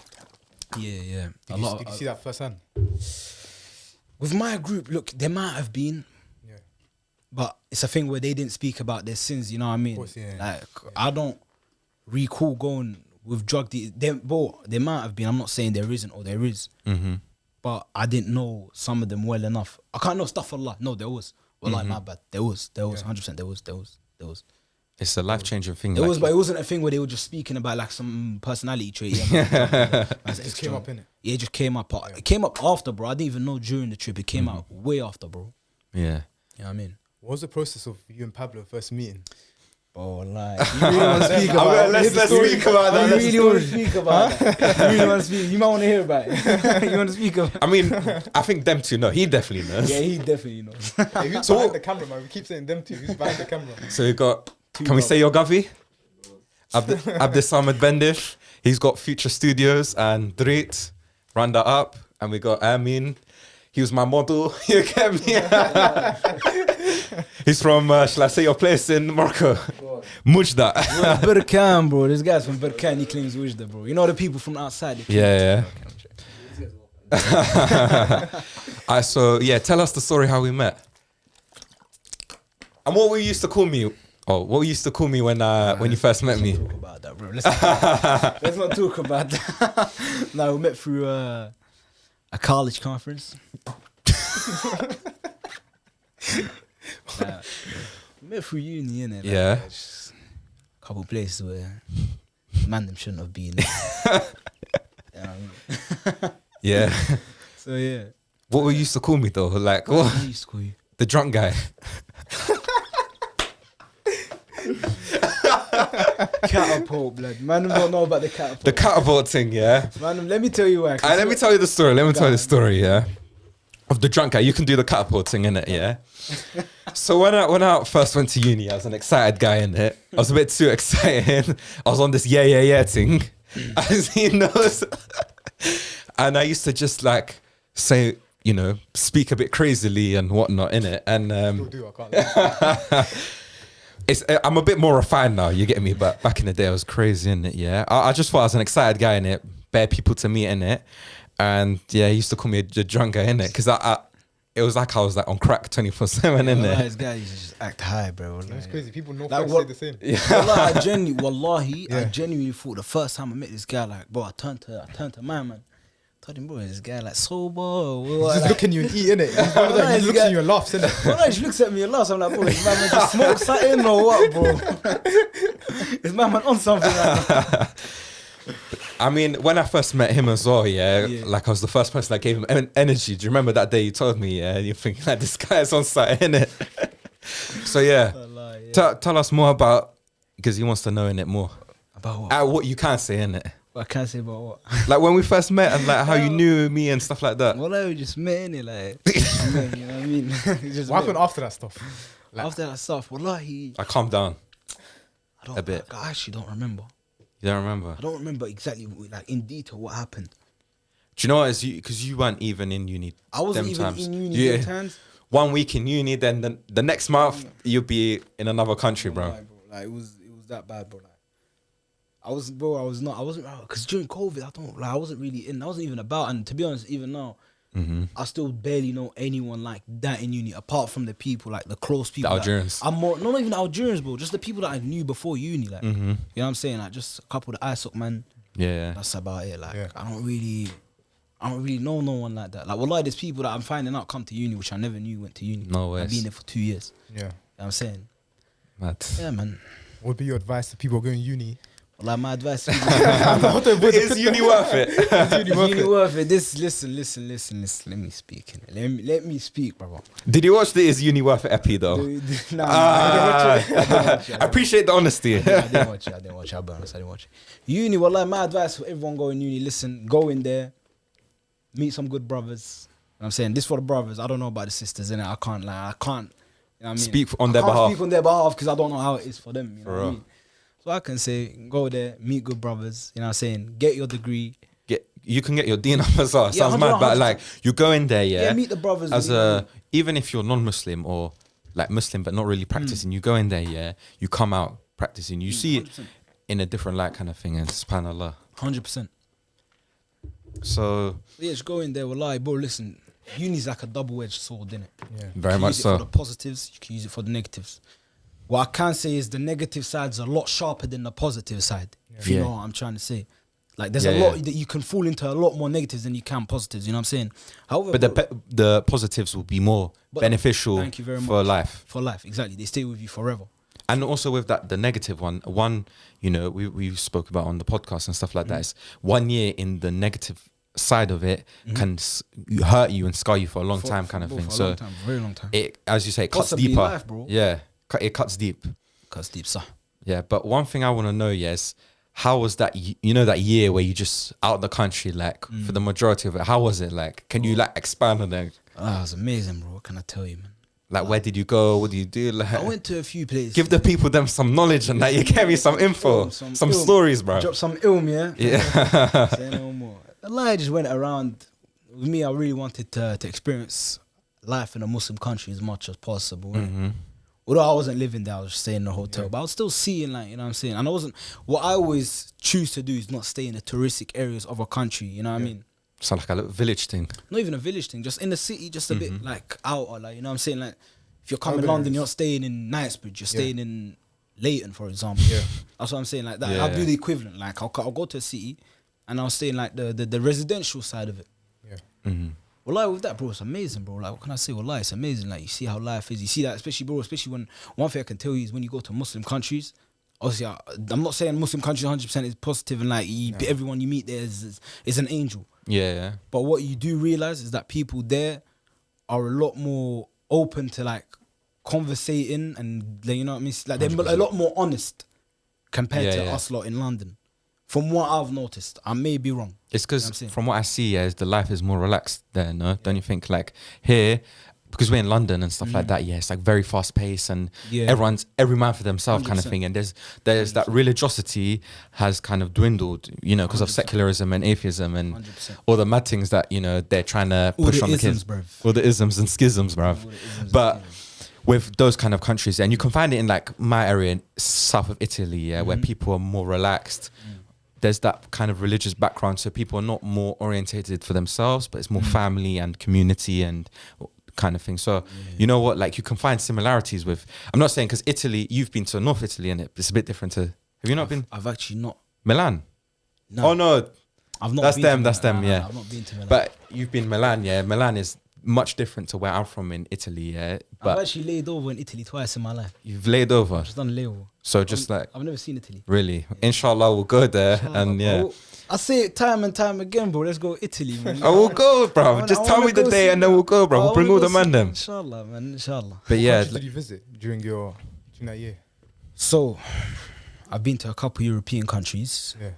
Speaker 1: Yeah, yeah.
Speaker 3: Did you see that firsthand?
Speaker 1: With my group, look, there might have been,
Speaker 3: Yeah.
Speaker 1: but it's a thing where they didn't speak about their sins. You know what I mean?
Speaker 3: course, yeah.
Speaker 1: Like I don't recall going with drug dealers. There might have been. I'm not saying there isn't or there is, but I didn't know some of them well enough. I can't know stuff a lot. No, there was. Well, like my bad. There was 100%. There was.
Speaker 2: It's a life-changing thing.
Speaker 1: It
Speaker 2: like,
Speaker 1: was, but it wasn't a thing where they were just speaking about like some personality trait. Yeah, it
Speaker 3: just came up, innit?
Speaker 1: Yeah, it just came up. It came up after, bro. I didn't even know during the trip. It came out way after, bro.
Speaker 2: yeah.
Speaker 1: You know what I mean?
Speaker 3: What was the process of you and Pablo first meeting?
Speaker 1: Bro, like, you really want to speak about
Speaker 2: Let's speak about that.
Speaker 1: You really want to speak about that. You really want to speak. You might want to hear about it. You want to speak about it.
Speaker 2: I mean, I think them two know. He definitely knows.
Speaker 1: Yeah, he definitely knows.
Speaker 3: Hey, who's behind the camera, man? We keep saying them two. Who's behind the camera?
Speaker 2: So we got. Can we say your Gavi? Abdus Ahmed Bendish. He's got Future Studios and Drit. Run that up. And we got Amin. He was my model. You get me? He's from, shall I say your place in Morocco? Mujda.
Speaker 1: Berkan, bro. This guy's from Berkan. He claims Wijda, bro. You know the people from outside.
Speaker 2: Yeah. So, yeah, tell us the story how we met. And what we used to call me. Oh, what you used to call me when you first met me?
Speaker 1: Talk about that, bro. Let's not talk about that. No, we met through a college conference. We met through uni, innit?
Speaker 2: Yeah.
Speaker 1: Like, just a couple places where man them shouldn't have been. You know what I mean?
Speaker 2: Yeah.
Speaker 1: So yeah.
Speaker 2: What we used to call me though? Like what?
Speaker 1: What used to call you?
Speaker 2: The drunk guy.
Speaker 1: Catapult, blood. Man, don't know about the catapult.
Speaker 2: The catapult thing, yeah.
Speaker 1: Man, let me tell you why.
Speaker 2: Let me tell you the story. Let me tell you the story, yeah. Of the drunk guy. You can do the catapult thing, innit, yeah? So when I first went to uni, I was an excited guy, innit? I was a bit too excited. I was on this yeah thing. As he knows. And I used to just like say, you know, speak a bit crazily and whatnot, innit? And
Speaker 3: I can't.
Speaker 2: I'm a bit more refined now, you get me? But back in the day, I was crazy, innit? Yeah. I just thought I was an excited guy, innit? Bare people to meet, innit? And yeah, he used to call me a drunk guy, innit? Because it was like I was like on crack 24/7, innit?
Speaker 1: This guy used to just act high, bro.
Speaker 3: It's crazy. People know
Speaker 1: Like
Speaker 3: like
Speaker 1: what-
Speaker 3: say the same.
Speaker 1: Wallahi, I
Speaker 3: Yeah.
Speaker 1: genuinely thought the first time I met this guy, like, bro, I turned to my man. Told him, bro, this guy like sober.
Speaker 3: He's just looking you and eat, innit? He's one of them, he looks at you and laughs, innit?
Speaker 1: Well, he just looks at me and laughs. I'm like, bro, is my man just smoke something or what, bro? Is my man on something right now?
Speaker 2: I mean, when I first met him as well,
Speaker 1: Yeah.
Speaker 2: like I was the first person that gave him energy. Do you remember that day you told me, yeah? You're thinking like, this guy's on site, innit? So yeah,
Speaker 1: Wallahi, yeah.
Speaker 2: tell us more about, because he wants to know in it more.
Speaker 1: About what?
Speaker 2: What you can say, innit?
Speaker 1: What I can't say about what?
Speaker 2: Like when we first met and like how you knew me and stuff like that.
Speaker 1: Well, I just met it, like, man, you know what I mean? Just
Speaker 3: What happened
Speaker 1: met.
Speaker 3: after that stuff?
Speaker 1: After that stuff? Wallahi,
Speaker 2: Like calm down.
Speaker 1: I don't.
Speaker 2: A bit.
Speaker 1: I actually don't remember.
Speaker 2: You don't remember?
Speaker 1: I don't remember exactly, like, in detail what happened.
Speaker 2: Do you know what? Because you weren't even in uni.
Speaker 1: I wasn't
Speaker 2: them
Speaker 1: even
Speaker 2: times.
Speaker 1: in uni
Speaker 2: Yeah.
Speaker 1: them times.
Speaker 2: 1 week in uni, then the next month you'll be in another country, bro.
Speaker 1: Like, like it was that bad, bro. Like, I wasn't, because during COVID, I wasn't really in. I wasn't even about. And to be honest, even now, I still barely know anyone like that in uni, apart from the people, like the close people.
Speaker 2: The Algerians.
Speaker 1: I'm more, not even the Algerians, bro. Just the people that I knew before uni, like, you know what I'm saying? Like, just a couple of ISOC, man.
Speaker 2: Yeah.
Speaker 1: That's about it. Like,
Speaker 3: Yeah.
Speaker 1: I don't really know no one like that. Like, wallahi, there's people that I'm finding out come to uni, which I never knew went to uni.
Speaker 2: No
Speaker 1: I've
Speaker 2: ways.
Speaker 1: been there for 2 years.
Speaker 3: Yeah.
Speaker 1: You know what I'm saying?
Speaker 2: Mad.
Speaker 1: Yeah, man.
Speaker 3: What would be your advice to people going uni?
Speaker 1: Like, my advice to
Speaker 2: Is uni worth it?
Speaker 1: uni worth it. Listen. Let me speak. Let me speak, bro.
Speaker 2: Did you watch the Is Uni Worth It EP though?
Speaker 1: Nah, I didn't watch it.
Speaker 2: I appreciate the honesty.
Speaker 1: I didn't watch it. I'll be honest, I didn't watch it. Uni, well, my advice for everyone going uni, listen, go in there, meet some good brothers. You know what I'm saying, this for the brothers. I don't know about the sisters, innit? I can't. You know what I mean?
Speaker 2: Speak on their
Speaker 1: I can't
Speaker 2: behalf.
Speaker 1: speak on their behalf because I don't know how it is for them. You know
Speaker 2: For
Speaker 1: what I
Speaker 2: real.
Speaker 1: mean? So I can say, go there, meet good brothers. You know what I'm saying? Get your degree.
Speaker 2: You can get your deen up as well.
Speaker 1: Yeah,
Speaker 2: Sounds mad,
Speaker 1: 100%.
Speaker 2: but like you go in there, yeah.
Speaker 1: Yeah, meet the brothers.
Speaker 2: As
Speaker 1: you know.
Speaker 2: even if you're non-Muslim or like Muslim but not really practicing, you go in there, yeah. You come out practicing. You see it
Speaker 1: 100%.
Speaker 2: in a different light, kind of thing. And subhanallah.
Speaker 1: 100%.
Speaker 2: So
Speaker 1: Yeah, just go in there. Wallahi, bro, listen. uni's like a double-edged sword, innit?
Speaker 3: Yeah.
Speaker 2: Very
Speaker 1: You can
Speaker 2: much
Speaker 1: use it
Speaker 2: so.
Speaker 1: for the positives, you can use it for the negatives. What I can say is the negative side's a lot sharper than the positive side. If you
Speaker 2: Yeah.
Speaker 1: know what I'm trying to say. Like there's
Speaker 2: Yeah,
Speaker 1: a lot
Speaker 2: yeah.
Speaker 1: that you can fall into a lot more negatives than you can positives. You know what I'm saying? However,
Speaker 2: But the positives will be more
Speaker 1: But
Speaker 2: beneficial
Speaker 1: thank you very
Speaker 2: for
Speaker 1: much.
Speaker 2: life.
Speaker 1: For life, exactly. They stay with you forever.
Speaker 2: And also with that, the negative one, you know, we spoke about on the podcast and stuff like that. Is 1 year in the negative side of it can hurt you and scar you for a long time, kind of thing.
Speaker 1: For a
Speaker 2: So
Speaker 1: long time, very long time.
Speaker 2: it, as you say, it cuts
Speaker 1: Possibly
Speaker 2: deeper.
Speaker 1: life, bro.
Speaker 2: Yeah, it cuts deep.
Speaker 1: Cuts deep, sir.
Speaker 2: Yeah, but one thing I want to know, yes, how was that? You know, that year where you just out of the country, like for the majority of it. How was it like? Can you like expand on that?
Speaker 1: Ah, it was amazing, bro. What can I tell you, man?
Speaker 2: Like, where did you go? What did you do? Like,
Speaker 1: I went to a few places.
Speaker 2: give the people them some knowledge and that. You gave me some info, some stories, bro.
Speaker 1: Drop some ilm, yeah?
Speaker 2: Yeah.
Speaker 1: Say no more. The lie just went around. With me, I really wanted to experience life in a Muslim country as much as possible. Although I wasn't living there, I was just staying in a hotel. But I was still seeing, like, you know what I'm saying? And I wasn't, what I always choose to do is not stay in the touristic areas of a country, you know what I mean?
Speaker 2: So like a little village thing.
Speaker 1: Not even a village thing, just in the city, just a bit like out, or like, you know what I'm saying? Like, if you're coming
Speaker 3: Urban
Speaker 1: London,
Speaker 3: areas.
Speaker 1: you're not staying in Knightsbridge, you're staying in Leighton, for example.
Speaker 3: Yeah.
Speaker 1: That's what I'm saying, like that.
Speaker 2: Yeah.
Speaker 1: I'll do the equivalent. Like, I'll go to a city and I'll stay in like the residential side of it.
Speaker 3: Yeah.
Speaker 1: Well, like with that, bro, it's amazing, bro. Like, what can I say? Well, like, it's amazing. Like, you see how life is. You see that, especially when one thing I can tell you is when you go to Muslim countries. Obviously, I'm not saying Muslim countries 100% is positive and like everyone you meet there is an angel.
Speaker 2: Yeah.
Speaker 1: But what you do realize is that people there are a lot more open to like conversating and like, you know what I mean. Like they're a lot more honest compared to us lot in London. From what I've noticed, I may be wrong.
Speaker 2: It's
Speaker 1: You know what I'm
Speaker 2: because
Speaker 1: saying?
Speaker 2: from what I see, is the life is more relaxed there, no? Don't you think? Like here, because we're in London and stuff like that, yeah, it's like very fast paced and every man for themselves kind of
Speaker 1: 100%.
Speaker 2: thing. And there's that religiosity has kind of dwindled, you know, because of secularism and atheism and
Speaker 1: 100%.
Speaker 2: all the mad things that, you know, they're trying to
Speaker 1: All
Speaker 2: push
Speaker 1: the
Speaker 2: on the
Speaker 1: isms,
Speaker 2: kids.
Speaker 1: bruv.
Speaker 2: All the isms and schisms, bruv.
Speaker 1: All the isms and
Speaker 2: But with those kind of countries, and you can find it in like my area, south of Italy, yeah, where people are more relaxed. There's that kind of religious background, so people are not more orientated for themselves, but it's more family and community and kind of thing. So you know what, like you can find similarities with. I'm not saying because Italy, you've been to North Italy, and it's a bit different to. Have you not been
Speaker 1: I've actually not.
Speaker 2: Milan?
Speaker 1: No.
Speaker 2: Oh no,
Speaker 1: I've not.
Speaker 2: that's
Speaker 1: been
Speaker 2: them.
Speaker 1: to
Speaker 2: That's
Speaker 1: Milan.
Speaker 2: them. Yeah.
Speaker 1: I've not been to Milan.
Speaker 2: But you've been Milan, yeah. Milan is much different to where I'm from in Italy, yeah.
Speaker 1: I've
Speaker 2: But
Speaker 1: actually laid over in Italy twice in my life.
Speaker 2: you've laid over,
Speaker 1: I've just done layover.
Speaker 2: so just like
Speaker 1: I've never seen Italy.
Speaker 2: really, inshallah, we'll go there and yeah.
Speaker 1: Bro, I say it time and time again, bro. Let's go Italy, man.
Speaker 2: I will go, bro. Just tell me the day and then we'll go, bro. We'll bring all the man them.
Speaker 1: Inshallah, man. Inshallah.
Speaker 2: But yeah,
Speaker 3: Countries did you visit during that year?
Speaker 1: So, I've been to a couple European countries.
Speaker 3: Yeah.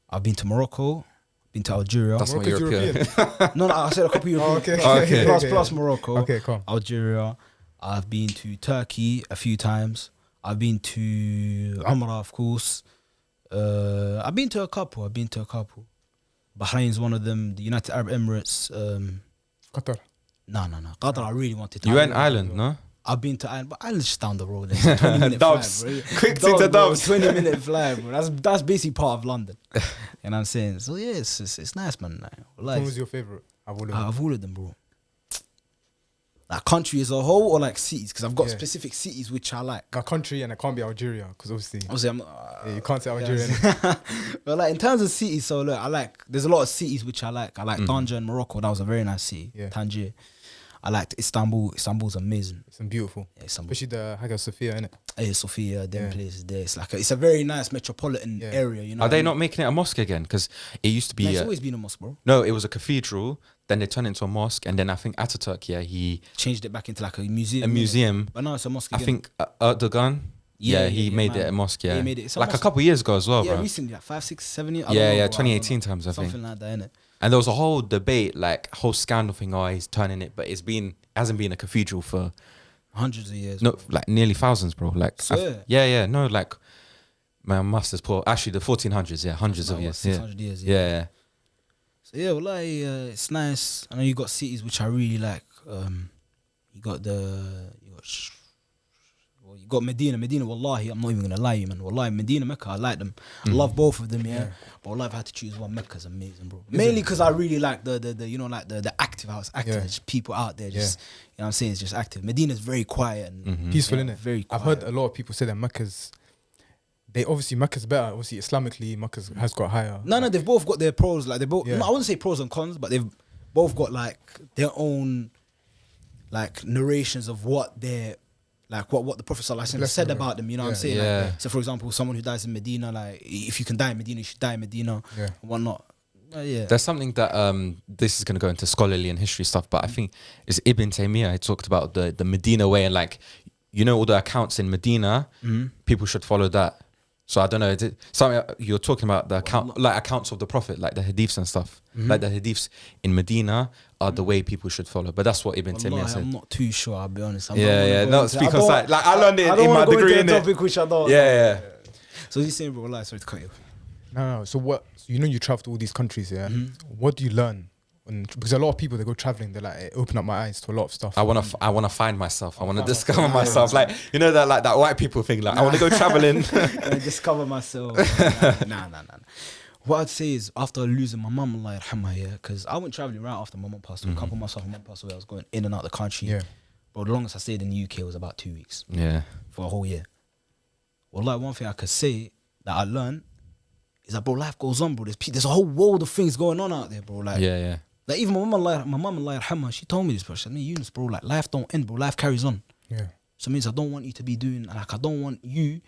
Speaker 1: I've been to Morocco. Been to Algeria.
Speaker 2: that's not
Speaker 3: Morocco's
Speaker 2: European.
Speaker 1: No, I said a couple European.
Speaker 3: okay.
Speaker 1: countries.
Speaker 3: Okay.
Speaker 1: Plus Morocco.
Speaker 3: Okay, come.
Speaker 1: Algeria. I've been to Turkey a few times. I've been to Umrah, of course. I've been to a couple. Bahrain's one of them. The United Arab Emirates.
Speaker 3: Qatar.
Speaker 1: No. Qatar, I really wanted to.
Speaker 2: You went Ireland, no?
Speaker 1: I've been to Ireland, but Ireland's just down the road. It's a 20-minute
Speaker 2: Dubs.
Speaker 1: flight, bro.
Speaker 2: Quick to the
Speaker 1: bro,
Speaker 2: Dubs.
Speaker 1: 20-minute flight, bro. That's basically part of London. You know what I'm saying? So yeah, it's nice, man. Like,
Speaker 3: What was your favorite?
Speaker 1: out of all of them, bro. Like country as a whole or like cities? Because I've got specific cities which I like.
Speaker 3: A country, and it can't be Algeria because obviously
Speaker 1: I'm
Speaker 3: you can't say Algeria.
Speaker 1: but like in terms of cities, so look, there's a lot of cities which I like. I like Tangier in Morocco. That was a very nice city.
Speaker 3: Yeah.
Speaker 1: Tangier. I liked Istanbul. Istanbul's amazing.
Speaker 3: It's beautiful.
Speaker 1: Yeah, Istanbul.
Speaker 3: Especially the Hagia Sophia, innit?
Speaker 1: Hey, Sophia, them
Speaker 3: Yeah.
Speaker 1: places there. It's like it's a very nice metropolitan area. You know,
Speaker 2: Are they not making it a mosque again? Because it used to be.
Speaker 1: No, it's always been a mosque, bro.
Speaker 2: No, it was a cathedral. Then they turned it into a mosque, and then I think Ataturk, he
Speaker 1: Changed it back into like a museum.
Speaker 2: a museum.
Speaker 1: But now it's a mosque
Speaker 2: I
Speaker 1: again.
Speaker 2: think Erdogan.
Speaker 1: Yeah,
Speaker 2: he made
Speaker 1: man.
Speaker 2: it a mosque. Yeah,
Speaker 1: Yeah, he made it. It's a
Speaker 2: like a
Speaker 1: mosque.
Speaker 2: couple years ago as well,
Speaker 1: yeah,
Speaker 2: bro.
Speaker 1: recently, like 5, 6, 7 years. I
Speaker 2: Yeah,
Speaker 1: don't know,
Speaker 2: yeah,
Speaker 1: bro, I don't
Speaker 2: 2018
Speaker 1: know.
Speaker 2: times I think.
Speaker 1: Something like that, innit?
Speaker 2: And there was a whole debate, like whole scandal thing. Oh, he's turning it, but hasn't been a cathedral for
Speaker 1: Hundreds of years.
Speaker 2: no, like nearly thousands, bro. Like
Speaker 1: Swear?
Speaker 2: yeah, no, like my master's poor. Actually, the 1400s, yeah, hundreds of
Speaker 1: About,
Speaker 2: years,
Speaker 1: what,
Speaker 2: yeah,
Speaker 1: 600 years.
Speaker 2: yeah.
Speaker 1: So yeah, well, like, it's nice. I know you got cities which I really like. You got You got Medina, wallahi, I'm not even gonna lie you, man. Wallahi, Medina, Mecca, I like them. I love both of them, yeah. But wallahi, if I had to choose one, Mecca's amazing, bro. Mainly because I really like the you know, like the active house, just people out there, just you know what I'm saying, it's just active. Medina's very quiet and
Speaker 3: peaceful, innit?
Speaker 1: Very quiet.
Speaker 3: I've heard a lot of people say that Mecca's better. Obviously, Islamically, Mecca has got higher.
Speaker 1: No, they've both got their pros. Like they both, no, I wouldn't say pros and cons, but they've both got like their own like narrations of what they're like, what the Prophet Sallallahu Alaihi Wasallam said about them. You know what I'm saying?
Speaker 2: Yeah.
Speaker 1: Like, so, for example, someone who dies in Medina, like if you can die in Medina, you should die in Medina. And whatnot. Yeah.
Speaker 2: There's something that this is going to go into scholarly and history stuff, but I think it's Ibn Taymiyyah. He talked about the Medina way, and like, you know, all the accounts in Medina, people should follow that. So I don't know, something you're talking about, the account, like accounts of the Prophet, like the hadiths and stuff. Like the hadiths in Medina are the way people should follow. But that's what Ibn Taymiyyah said.
Speaker 1: I'm not too sure, I'll be honest.
Speaker 2: No, speak on side. Like I learned it in my degree in it.
Speaker 1: Topic which I don't.
Speaker 2: Yeah.
Speaker 1: So he's saying, bro, like, sorry to cut you off.
Speaker 3: No. So what? So you know, you travel to all these countries, yeah. What do you learn? Because a lot of people, they go traveling, they're like, it opened up my eyes to a lot of stuff.
Speaker 2: I wanna find myself. I wanna discover myself. Like, you know that, like that white people thing. Like, I wanna go traveling.
Speaker 1: I discover myself. Nah. What I'd say is, after losing my mum, Allah yarhamha, yeah, because I went traveling right after my mum passed away. A couple months after my mum passed away, I was going in and out the country. Yeah. But the longest I stayed in the UK was about 2 weeks.
Speaker 2: Yeah.
Speaker 1: For a whole year. Well, like one thing I could say that I learned is that, bro, life goes on, bro. There's a whole world of things going on out there, bro. Like,
Speaker 2: yeah.
Speaker 1: Like even my mum, Allah yarhamha, she told me this, bro. She said, "Me, Yunus, bro, like life don't end, bro. Life carries on."
Speaker 3: Yeah.
Speaker 1: So it means I don't want you to be doing, like, I don't want you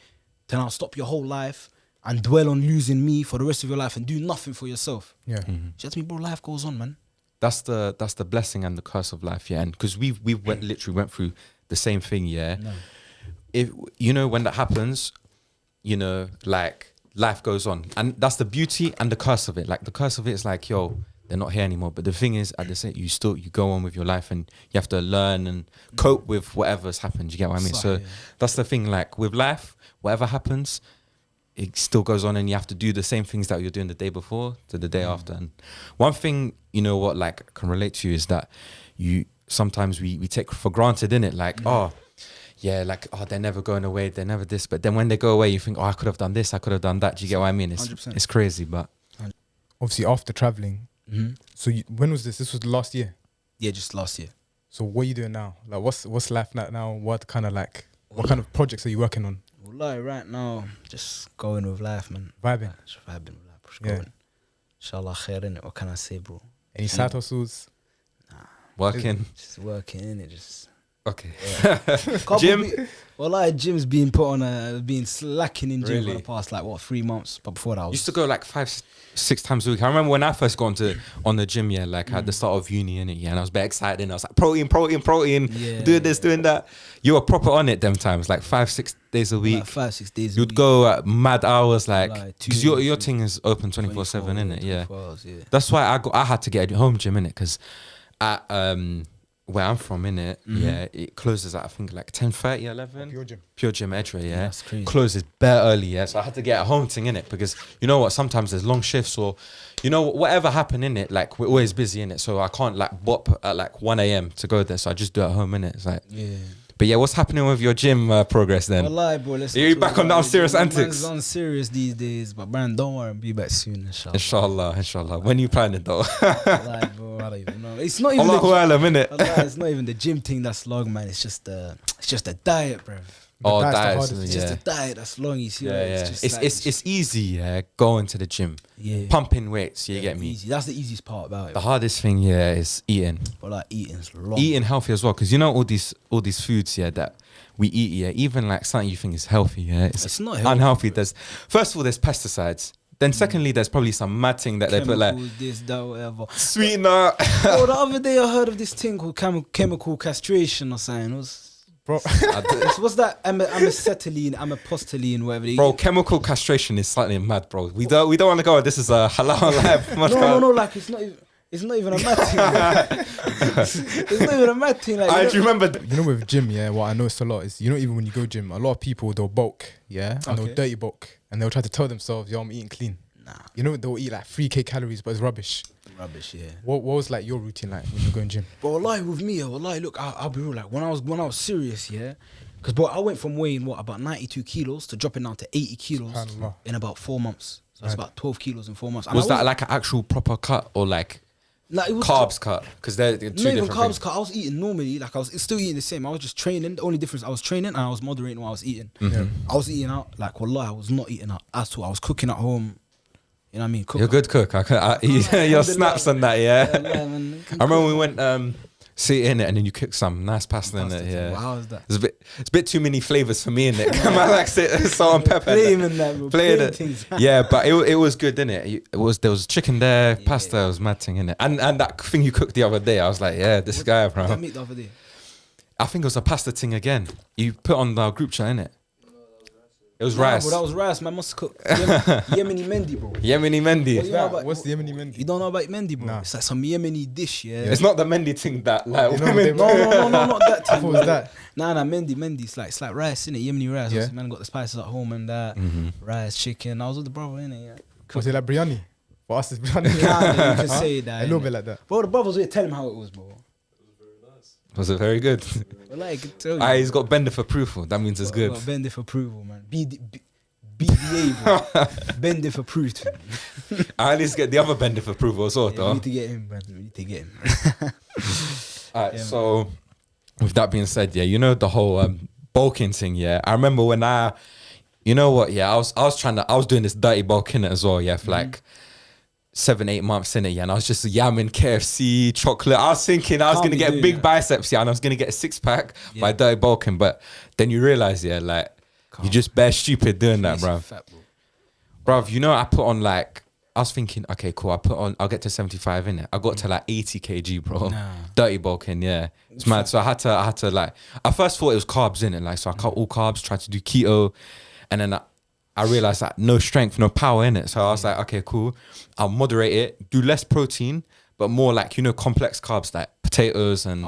Speaker 1: to now stop your whole life and dwell on losing me for the rest of your life and do nothing for yourself.
Speaker 3: Yeah.
Speaker 1: She said to me, bro, life goes on, man.
Speaker 2: That's the blessing and the curse of life, yeah. And because we literally went through the same thing, yeah. No. If you know, when that happens, you know, like life goes on, and that's the beauty and the curse of it. Like the curse of it is like, yo, they're not here anymore. But the thing is, at the same, you go on with your life, and you have to learn and cope with whatever's happened. You get what I mean? So that's the thing. Like with life, whatever happens, it still goes on, and you have to do the same things that you're doing the day before to the day after. And one thing, you know what, like can relate to you is that sometimes we take for granted, innit? Like, they're never going away, they're never this. But then when they go away, you think, oh, I could have done this, I could have done that. Do you get what I mean? It's crazy, but
Speaker 3: obviously after traveling. So when was this? This was last year?
Speaker 1: Yeah, just last year.
Speaker 3: So what are you doing now? Like what's life like now? What kind of projects are you working on?
Speaker 1: Well, like right now, just going with life, man.
Speaker 3: Vibing?
Speaker 1: Just vibing with life. Just going. Inshallah khair, innit? What can I say, bro?
Speaker 3: Any side hustles?
Speaker 2: Nah. Working?
Speaker 1: Just working, innit? Just...
Speaker 2: Okay.
Speaker 1: Yeah. Gym? Well, like gym's been been slacking in gym for the past 3 months. But before that, I
Speaker 2: used to go like 5-6 times a week. I remember when I first got on the gym, yeah, like at the start of uni, innit, yeah, and I was very excited, and I was like, protein, doing this, doing that. You were proper on it them times, like 5-6 days a week.
Speaker 1: Like 5-6 days.
Speaker 2: You'd go at mad hours, like because your thing is open 24/7, innit? Yeah.
Speaker 1: Hours, yeah.
Speaker 2: That's why I had to get a home gym, innit, because at where I'm from, innit, yeah, it closes at I think like 10:30, 11. Pure gym Edgeway, yeah.
Speaker 1: That's crazy.
Speaker 2: Closes bare early, yeah. So I had to get a home thing, innit, because you know what, sometimes there's long shifts, or you know, whatever happened, innit, like we're always busy, innit. So I can't like bop at like 1 a.m. to go there. So I just do it at home, innit. It's like, yeah. But yeah, what's happening with your gym progress then?
Speaker 1: Wallahi, bro,
Speaker 2: you're back on down serious antics.
Speaker 1: I'm on serious these days, but man, don't worry, I'll be back soon,
Speaker 2: inshallah. When you planning though?
Speaker 1: Wallahi, bro, I don't even know. It's not even it's not even the gym thing that's long, man. It's just the diet, bro.
Speaker 2: Diet.
Speaker 1: It's just a diet that's long. You see,
Speaker 2: it's easy, yeah. Going to the gym, pumping weights. You get me.
Speaker 1: Easy. That's the easiest part about it.
Speaker 2: The hardest thing, yeah, is eating.
Speaker 1: But like eating's long.
Speaker 2: Eating healthy as well, because you know all these foods, yeah, that we eat, yeah. Even like something you think is healthy, yeah, it's not healthy, unhealthy. There's first of all, there's pesticides. Then secondly, there's probably some mad thing that chemicals, they put like
Speaker 1: this, that, whatever.
Speaker 2: Sweetener.
Speaker 1: Oh, the other day I heard of this thing called chemical castration or something. It was. Bro, what's that? Amapostylene, whatever.
Speaker 2: Bro, chemical castration is slightly mad, bro. We don't want to go. This is a halal life.
Speaker 1: No. Like it's not even a mad thing. It's not even a mad thing. Like,
Speaker 2: I do remember.
Speaker 3: You know, with gym, yeah. What I noticed a lot is, you know, even when you go gym, a lot of people they'll bulk, yeah, and they'll dirty bulk, and they'll try to tell themselves, yo, I'm eating clean. Nah. You know, they'll eat like 3K calories, but it's rubbish.
Speaker 1: Rubbish, yeah.
Speaker 3: What was like your routine like when you go in gym?
Speaker 1: But wallahi, with me, wallahi, look, I'll be real. Like when I was serious, yeah, Because bro, I went from weighing about 92 kilos to dropping down to 80 kilos
Speaker 3: SubhanAllah.
Speaker 1: in about 4 months. So it's about 12 kilos in 4 months. And
Speaker 2: Was
Speaker 1: I
Speaker 2: that like an actual proper cut or like
Speaker 1: it was
Speaker 2: carbs cut? Because they're two
Speaker 1: not even
Speaker 2: different
Speaker 1: carbs
Speaker 2: things.
Speaker 1: cut. I was eating normally, like I was still eating the same. I was just training. The only difference, I was training and I was moderating what I was eating. I was eating out, like wallah, I was not eating out at all. I was cooking at home. You know what I mean?
Speaker 2: You're a good cook. Your snaps and that, yeah. I remember we went eating it and then you cooked some nice pasta in it. Yeah.
Speaker 1: How is that?
Speaker 2: It's a bit too many flavors for me in it. I like salt and pepper.
Speaker 1: Playing that, bro.
Speaker 2: Playing
Speaker 1: Playing
Speaker 2: it.
Speaker 1: things.
Speaker 2: Yeah, but it was good, didn't it? There was chicken there, pasta, it was mad thing in it, and that thing you cooked the other day. I was like, yeah, this guy, bro.
Speaker 1: What did I make the other day?
Speaker 2: I think it was a pasta thing again. You put on the group chat, innit? It was rice.
Speaker 1: Bro, that was rice. Man must cook Yemeni Mendi, bro.
Speaker 2: Yemeni Mendi.
Speaker 1: What you know about-
Speaker 3: What's the Yemeni Mendi?
Speaker 1: You don't know about Mendi, bro?
Speaker 3: Nah.
Speaker 1: It's like some Yemeni dish, yeah.
Speaker 2: It's not the Mendi thing that like
Speaker 3: You know
Speaker 2: women.
Speaker 3: they-
Speaker 1: No, not that.
Speaker 3: I thought it was that.
Speaker 1: Nah, Mendi. It's like rice, innit? Yemeni rice.
Speaker 3: Yeah.
Speaker 1: Man got the spices at home and that. Rice, chicken. I was with the brother, innit? Yeah.
Speaker 3: Was it like biryani? For us, it's biryani.
Speaker 1: Kinda, you can say that.
Speaker 3: A little
Speaker 1: innit?
Speaker 3: bit like that.
Speaker 1: Bro, the brothers will tell him how it was, bro.
Speaker 2: Was it very good?
Speaker 1: Well, like, I can tell you.
Speaker 2: He's got bender for approval. That means it's good.
Speaker 1: Got bend it for approval, man. BDA, bro. Bend it for proof.
Speaker 2: I at least get the other bender for approval as well,
Speaker 1: We
Speaker 2: though.
Speaker 1: need to get him, man. We need to get him.
Speaker 2: Alright, so with that being said, yeah, you know the whole bulking thing, yeah. I remember when you know what, yeah, I was doing this dirty bulk in it as well, yeah, for like 7-8 months in it, yeah, and I was just yamming KFC, chocolate. I was thinking I was
Speaker 1: Can't
Speaker 2: gonna
Speaker 1: be
Speaker 2: get
Speaker 1: doing
Speaker 2: big
Speaker 1: that.
Speaker 2: biceps, yeah, and I was gonna get a 6-pack by dirty bulking, but then you realize, yeah, like you just bare stupid doing that,
Speaker 1: Makes you
Speaker 2: bro.
Speaker 1: fat, bro.
Speaker 2: Bruv, you know, I put on like, I was thinking, okay, cool, I'll get to 75 in it. I got to like 80 kg, bro.
Speaker 1: Nah.
Speaker 2: Dirty bulking, yeah. It's mad. So I had to like, I first thought it was carbs in it, like, so I cut all carbs, tried to do keto, and then I realized that no strength, no power in it. So I was like, okay, cool. I'll moderate it, do less protein, but more like, you know, complex carbs like potatoes and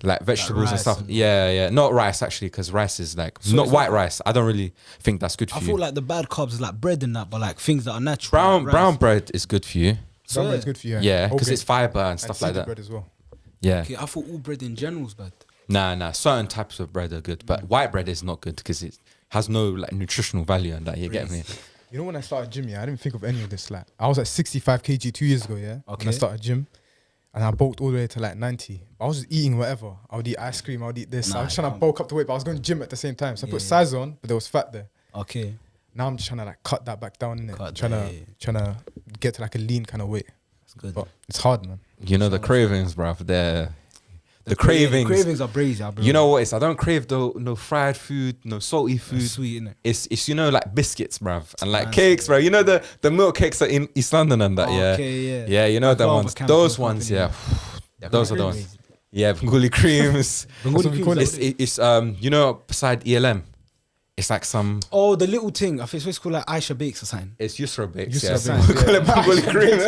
Speaker 2: like vegetables and
Speaker 1: rice
Speaker 2: stuff.
Speaker 1: and-
Speaker 2: Yeah. Not rice actually, because rice is like,
Speaker 1: So
Speaker 2: not
Speaker 1: it's
Speaker 2: white
Speaker 1: like-
Speaker 2: rice. I don't really think that's good for
Speaker 1: I
Speaker 2: you.
Speaker 1: thought like the bad carbs is like bread and that, but like things that are natural. like rice.
Speaker 2: Brown bread is good for you.
Speaker 3: Brown bread's good for you.
Speaker 2: Yeah, because
Speaker 3: Okay.
Speaker 2: it's fiber and
Speaker 3: And
Speaker 2: stuff like
Speaker 3: seeded
Speaker 2: that.
Speaker 3: bread as well.
Speaker 2: Yeah.
Speaker 1: Okay, I thought all bread in general is bad.
Speaker 2: Nah. Certain types of bread are good, but white bread is not good because it has no like nutritional value and that. You get me?
Speaker 3: You know when I started gym, yeah, I didn't think of any of this. Like I was at 65 kg 2 years ago, yeah. When
Speaker 1: Okay.
Speaker 3: I started gym, and I bulked all the way to like 90. I was just eating whatever. I would eat ice cream. I would eat this. I
Speaker 1: Nah,
Speaker 3: was trying to
Speaker 1: can't.
Speaker 3: bulk up the weight, but I was going to gym at the same time. So I put
Speaker 1: Yeah.
Speaker 3: size on, but there was fat there.
Speaker 1: Okay.
Speaker 3: Now I'm just trying to like cut that back down in it.
Speaker 1: Cut
Speaker 3: Trying
Speaker 1: that,
Speaker 3: to
Speaker 1: yeah.
Speaker 3: trying to get to like a lean kind of weight.
Speaker 1: That's good.
Speaker 3: But it's hard, man.
Speaker 2: You know the cravings, bruv. The
Speaker 1: Yeah,
Speaker 2: cravings.
Speaker 1: the cravings are brazy, bro.
Speaker 2: You know what? I don't crave no fried food, no salty food.
Speaker 1: sweet, innit?
Speaker 2: It's you know like biscuits, bruv, and like
Speaker 1: Nice.
Speaker 2: cakes, bro. You know the milk cakes are in East London and that, yeah.
Speaker 1: Okay, yeah.
Speaker 2: Yeah, you know
Speaker 1: Like
Speaker 2: the
Speaker 1: Barber
Speaker 2: ones.
Speaker 1: Camp
Speaker 2: Those
Speaker 1: and
Speaker 2: ones,
Speaker 1: company,
Speaker 2: yeah. Those are the ones. Yeah, Bengali creams.
Speaker 3: That's what we call it.
Speaker 2: It's you know beside ELM, it's like some.
Speaker 1: Oh, the little thing. I think it's called like Aisha Bakes or something.
Speaker 2: It's Yusra Bakes.
Speaker 3: Yusra
Speaker 2: Yeah,
Speaker 3: Bakes,
Speaker 2: we call it Bengali cream.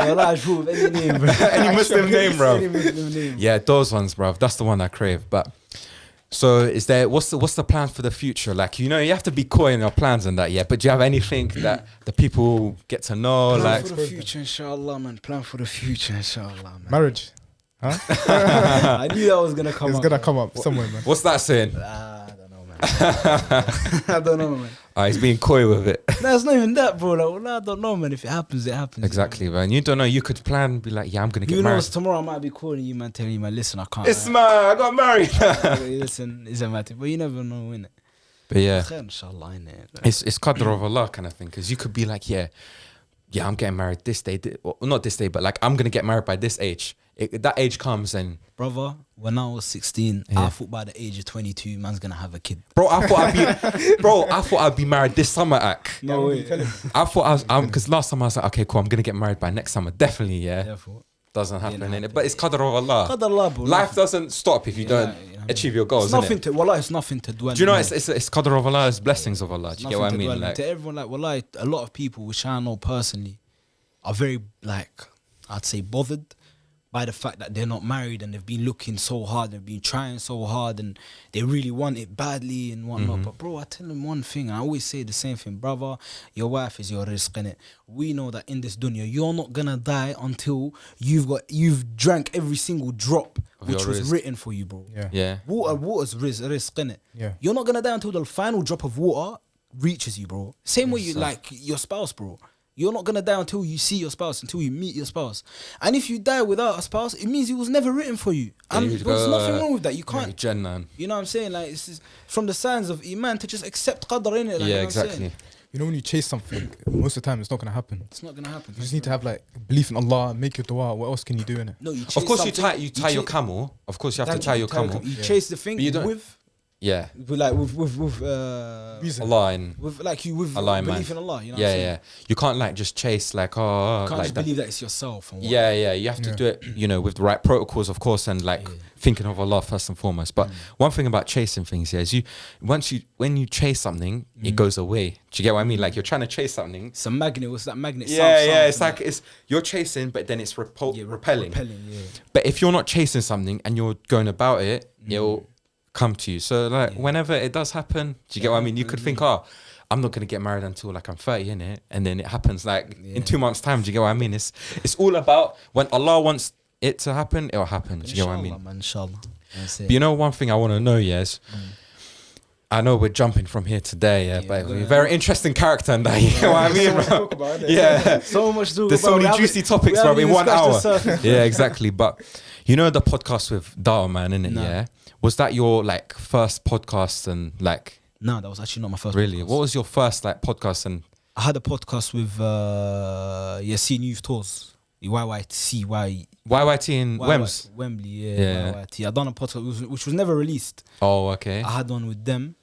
Speaker 1: Yeah, like food with any name, bro.
Speaker 2: Any Muslim name, bro.
Speaker 1: Any Muslim name.
Speaker 2: Yeah, those ones, bro. That's the one I crave. But so is there? What's the plan for the future? Like, you know, you have to be coy in your plans and that. Yeah, but do you have anything that the people get to know?
Speaker 1: Plan
Speaker 2: Like,
Speaker 1: for the future, inshallah, man. Plan for the future, inshallah, man.
Speaker 3: Marriage,
Speaker 1: I knew that was gonna come
Speaker 3: it's
Speaker 1: up.
Speaker 3: gonna come up somewhere, man.
Speaker 2: what's that saying?
Speaker 1: I don't know, man. I don't know, man.
Speaker 2: He's being coy with it.
Speaker 1: No, it's not even that, bro. Like, well, I don't know, man. If it happens, it happens.
Speaker 2: Exactly, man. You don't know. You could plan, be like, yeah, I'm gonna get
Speaker 1: You know,
Speaker 2: married.
Speaker 1: tomorrow I might be calling you, man, telling you, man, listen, I can't.
Speaker 2: It's man, I got married.
Speaker 1: Listen, it's a matter, but you never know, innit?
Speaker 2: But yeah,
Speaker 1: Khair, inshallah, innit?
Speaker 2: it's qadr of Allah kind of thing. Because you could be like, yeah, I'm getting married this day. Well, not this day, but like I'm gonna get married by this age. That age comes and
Speaker 1: Brother, when I was 16,
Speaker 2: Yeah.
Speaker 1: I thought by the age of 22, man's gonna have a kid.
Speaker 2: bro, I thought I'd be married this summer.
Speaker 1: No way.
Speaker 2: I thought I was because last time I was like, okay, cool, I'm gonna get married by next summer. Definitely, yeah.
Speaker 1: Therefore,
Speaker 2: Doesn't happen
Speaker 1: not
Speaker 2: in it,
Speaker 1: happen.
Speaker 2: but it's qadr of Allah.
Speaker 1: Qadar Allah, bro.
Speaker 2: Life doesn't stop if you don't
Speaker 1: yeah.
Speaker 2: achieve your goals.
Speaker 1: It's nothing
Speaker 2: innit?
Speaker 1: to, wallah, it's nothing to dwell.
Speaker 2: Do you know
Speaker 1: on.
Speaker 2: it's qadr of Allah, it's blessings of Allah. Do you get
Speaker 1: Nothing
Speaker 2: what I
Speaker 1: to
Speaker 2: mean?
Speaker 1: dwell on.
Speaker 2: Like,
Speaker 1: To everyone, like, wallah, a lot of people, which I know personally, are very, like, I'd say bothered by the fact that they're not married and they've been looking so hard, they've been trying so hard and they really want it badly and whatnot. But bro, I tell them one thing, and I always say the same thing, brother, your wife is your rizq, innit? We know that in this dunya, you're not gonna die until you've drank every single drop which was written for you, bro.
Speaker 2: Yeah.
Speaker 1: Water's rizq, innit?
Speaker 3: Yeah.
Speaker 1: You're not gonna die until the final drop of water reaches you, bro. Same way you like your spouse, bro. You're not gonna die until you see your spouse, until you meet your spouse. And if you die without a spouse, it means it was never written for you. And there's nothing wrong with that. You can't.
Speaker 2: Jannah.
Speaker 1: You know what I'm saying? Like, it's just from the signs of iman to just accept qadr, innit? Like,
Speaker 2: Yeah,
Speaker 1: you know
Speaker 2: exactly.
Speaker 1: What I'm saying?
Speaker 3: You know, when you chase something, most of the time it's not gonna happen.
Speaker 1: It's not gonna happen.
Speaker 3: You just need to have like belief in Allah, make your dua. What else can you do in it?
Speaker 1: No, you
Speaker 2: Of
Speaker 1: chase
Speaker 2: course, you
Speaker 1: something,
Speaker 2: tie your camel. Of course, you have to tie your camel.
Speaker 1: You chase the thing
Speaker 2: But you don't-
Speaker 1: with
Speaker 3: Reason.
Speaker 2: Allah and
Speaker 1: with like you with
Speaker 2: Allah, man.
Speaker 1: belief in Allah. You know what I'm
Speaker 2: yeah,
Speaker 1: saying?
Speaker 2: yeah. You can't like just chase like
Speaker 1: You can't
Speaker 2: like
Speaker 1: just
Speaker 2: that.
Speaker 1: believe that it's yourself. And
Speaker 2: Yeah, yeah. You have to do it, you know, with the right protocols, of course, and like thinking of Allah first and foremost. But one thing about chasing things, is when you chase something, it goes away. Do you get what I mean? Like you're trying to chase something.
Speaker 1: It's a magnet. What's that magnet?
Speaker 2: Yeah, it's like you're chasing, but then it's repelling.
Speaker 1: Repelling, yeah.
Speaker 2: But if you're not chasing something and you're going about it, it'll come to you. So like whenever it does happen, do you get what I mean? You could think, oh, I'm not gonna get married until like I'm 30, innit? And then it happens like in 2 months' time. Do you get what I mean? It's all about when Allah wants it to happen, it'll happen. Do you get what I mean?
Speaker 1: Man, inshallah.
Speaker 2: But you know, one thing I want to know, yes. I know we're jumping from here today, but we're a very interesting character and that, you know what I mean, bro? Yeah.
Speaker 1: So much to talk
Speaker 2: There's so
Speaker 1: about.
Speaker 2: many juicy topics, bro, in 1 hour.
Speaker 1: Surface.
Speaker 2: Yeah, exactly. But you know the podcast with Dao, man, innit?
Speaker 1: No.
Speaker 2: Yeah. Was that your like first podcast and like?
Speaker 1: No, that was actually not my first.
Speaker 2: Really?
Speaker 1: podcast.
Speaker 2: What was your first like podcast and?
Speaker 1: I had a podcast with Yassine Youth Tours, YYTCY.
Speaker 2: YYT in Wems?
Speaker 1: Wembley,
Speaker 2: Yeah.
Speaker 1: YYT. I done a podcast which was never released.
Speaker 2: Oh, okay.
Speaker 1: I had one with them,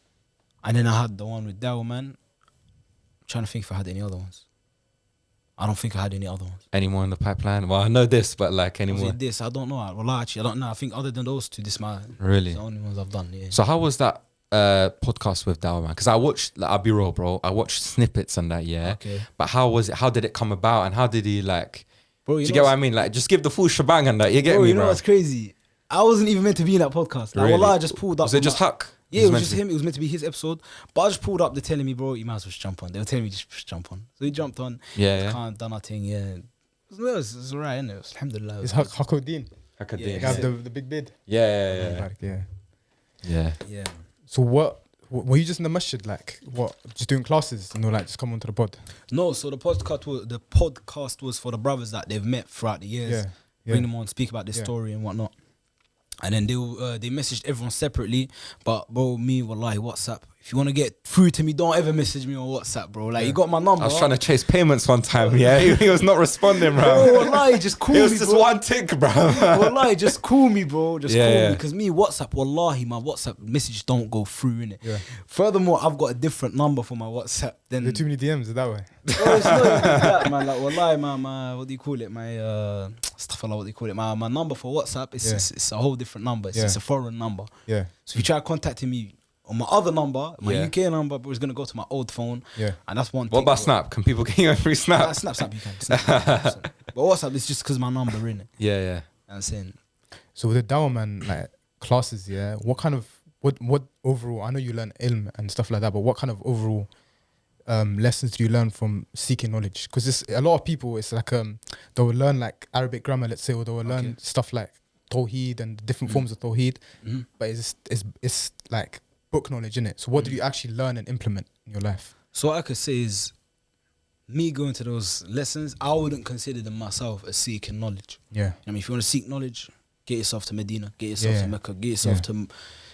Speaker 1: and then I had the one with Dow, man. I'm trying to think if I had any other ones. I don't think I had any other ones.
Speaker 2: Any more in the pipeline? Well, I know this, but like any
Speaker 1: Was
Speaker 2: more?
Speaker 1: it this? I don't know. Well, actually, I don't know. I think other than those two,
Speaker 2: Really?
Speaker 1: the only ones I've done, yeah.
Speaker 2: So how was that podcast with Dao, man? Because I watched, like, I'll be real, bro. I watched snippets and that, yeah.
Speaker 1: Okay.
Speaker 2: But how was it? How did it come about? And how did he like?
Speaker 1: Bro,
Speaker 2: Do you get what I mean? Like, just give the full shebang and that. You get
Speaker 1: bro,
Speaker 2: me,
Speaker 1: you know
Speaker 2: bro?
Speaker 1: what's crazy? I wasn't even meant to be in that podcast. Like,
Speaker 2: Really?
Speaker 1: wallah, I just pulled up.
Speaker 2: Was it just Huck?
Speaker 1: Yeah, it was just him. It was meant to be his episode. But I just pulled up. They're telling me, bro, you might as well just jump on. They were telling me just jump on. So he jumped on.
Speaker 2: Yeah.
Speaker 1: Can't done nothing. Yeah. It was alright, innit? It was, alhamdulillah.
Speaker 3: It's Hakuddin.
Speaker 2: Huck
Speaker 1: Yeah,
Speaker 3: The guy with the big beard.
Speaker 2: Yeah.
Speaker 3: Yeah.
Speaker 1: Yeah.
Speaker 3: So what? Were you just in the masjid, like what? Just doing classes, like just come onto the pod?
Speaker 1: No, so the podcast was for the brothers that they've met throughout the years.
Speaker 3: Yeah.
Speaker 1: Bring them on, speak about their
Speaker 3: Yeah.
Speaker 1: story and whatnot. And then they messaged everyone separately. But bro, me, wallahi, WhatsApp. If you want to get through to me, don't ever message me on WhatsApp, bro. Like, you got my number.
Speaker 2: I was trying to chase payments one time. Yeah, he was not responding, bro.
Speaker 1: Bro, wallahi, just call
Speaker 2: It
Speaker 1: me,
Speaker 2: was just
Speaker 1: bro.
Speaker 2: one tick, bro.
Speaker 1: Wallahi, just call me, bro. Just
Speaker 2: Yeah,
Speaker 1: call
Speaker 2: yeah.
Speaker 1: me. Because me, WhatsApp, wallahi, my WhatsApp messages don't go through, innit?
Speaker 3: Yeah.
Speaker 1: Furthermore, I've got a different number for my WhatsApp than...
Speaker 3: There are too many DMs that way.
Speaker 1: Bro, it's not even that, man. Like, wallahi, my what do you call it? My astaghfirullah, what do you call it? My number for WhatsApp is it's a whole different number. It's a foreign number.
Speaker 3: Yeah.
Speaker 1: So if you try contacting me on my other number, my
Speaker 2: Yeah.
Speaker 1: UK number, but it's gonna go to my old phone.
Speaker 3: Yeah.
Speaker 1: And that's one.
Speaker 2: What
Speaker 1: thing,
Speaker 2: about
Speaker 1: bro.
Speaker 2: Snap? Can people get you a free Snap?
Speaker 1: Snap, you can. Snap. But WhatsApp is just because my number in it.
Speaker 2: Yeah.
Speaker 1: I'm saying.
Speaker 3: So with the Dawah man, like classes, yeah. What overall? I know you learn ilm and stuff like that, but what kind of overall lessons do you learn from seeking knowledge? Because a lot of people, it's like they will learn like Arabic grammar, let's say, or they will learn stuff like Tawheed and different forms of Tawheed, but it's like book knowledge, innit? So what did you actually learn and implement in your life?
Speaker 1: So what I could say is, me going to those lessons, I wouldn't consider them myself as seeking knowledge.
Speaker 3: Yeah.
Speaker 1: I mean, if you want to seek knowledge, get yourself to Medina, get yourself
Speaker 3: Yeah.
Speaker 1: to Mecca, get yourself to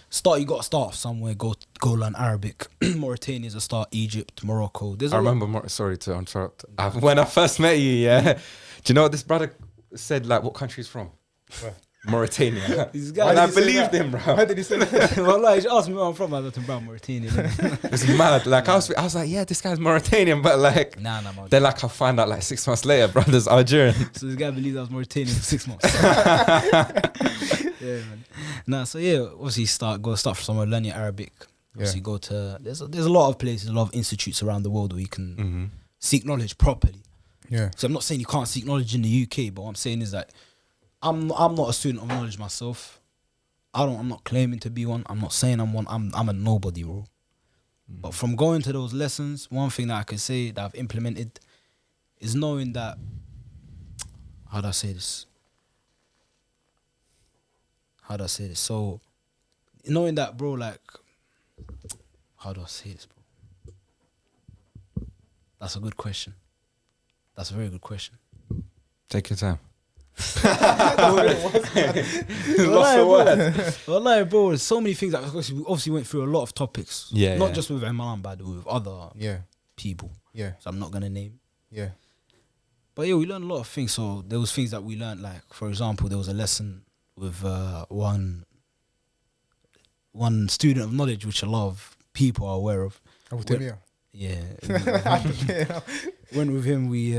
Speaker 1: start. You got to start off somewhere. Go learn Arabic. Mauritania's a start. Egypt, Morocco. There's
Speaker 2: I
Speaker 1: a lot.
Speaker 2: remember. Sorry to interrupt. When I first met you, yeah. Do you know what this brother said? Like, what country he's from?
Speaker 3: Where?
Speaker 2: Mauritania.
Speaker 1: These
Speaker 2: And
Speaker 1: guys.
Speaker 2: I believed him, bro.
Speaker 3: Why did he say that?
Speaker 1: Well, like, he asked me where I'm from. I was like, Mauritania.
Speaker 2: It's mad. Like, I was like, yeah, this guy's Mauritanian, but like,
Speaker 1: Nah, man.
Speaker 2: then like I find out like 6 months later, brother's Algerian.
Speaker 1: So this guy believes I was Mauritanian for 6 months. Yeah, man. Nah, so yeah, obviously go start from somewhere, learn your Arabic. Obviously go to there's a lot of places, a lot of institutes around the world where you can seek knowledge properly.
Speaker 3: Yeah.
Speaker 1: So I'm not saying you can't seek knowledge in the UK, but what I'm saying is that I'm not a student of knowledge myself. I'm not claiming to be one. I'm not saying I'm one. I'm a nobody, bro. But from going to those lessons, one thing that I can say that I've implemented is knowing that, how do I say this? So, knowing that, bro, like, how do I say this, bro? That's a good question. That's a very good question.
Speaker 2: Take your time.
Speaker 1: Wallahi, bro, there's so many things that we obviously went through a lot of topics.
Speaker 2: Yeah.
Speaker 1: Not just with Imran, but with other
Speaker 3: Yeah.
Speaker 1: people.
Speaker 3: Yeah.
Speaker 1: So I'm not gonna name.
Speaker 3: Yeah.
Speaker 1: But yeah, we learned a lot of things. So there was things that we learned, like for example, there was a lesson with one student of knowledge, which a lot of people are aware of.
Speaker 3: Abu Taymiyyah.
Speaker 1: Yeah. When with him, we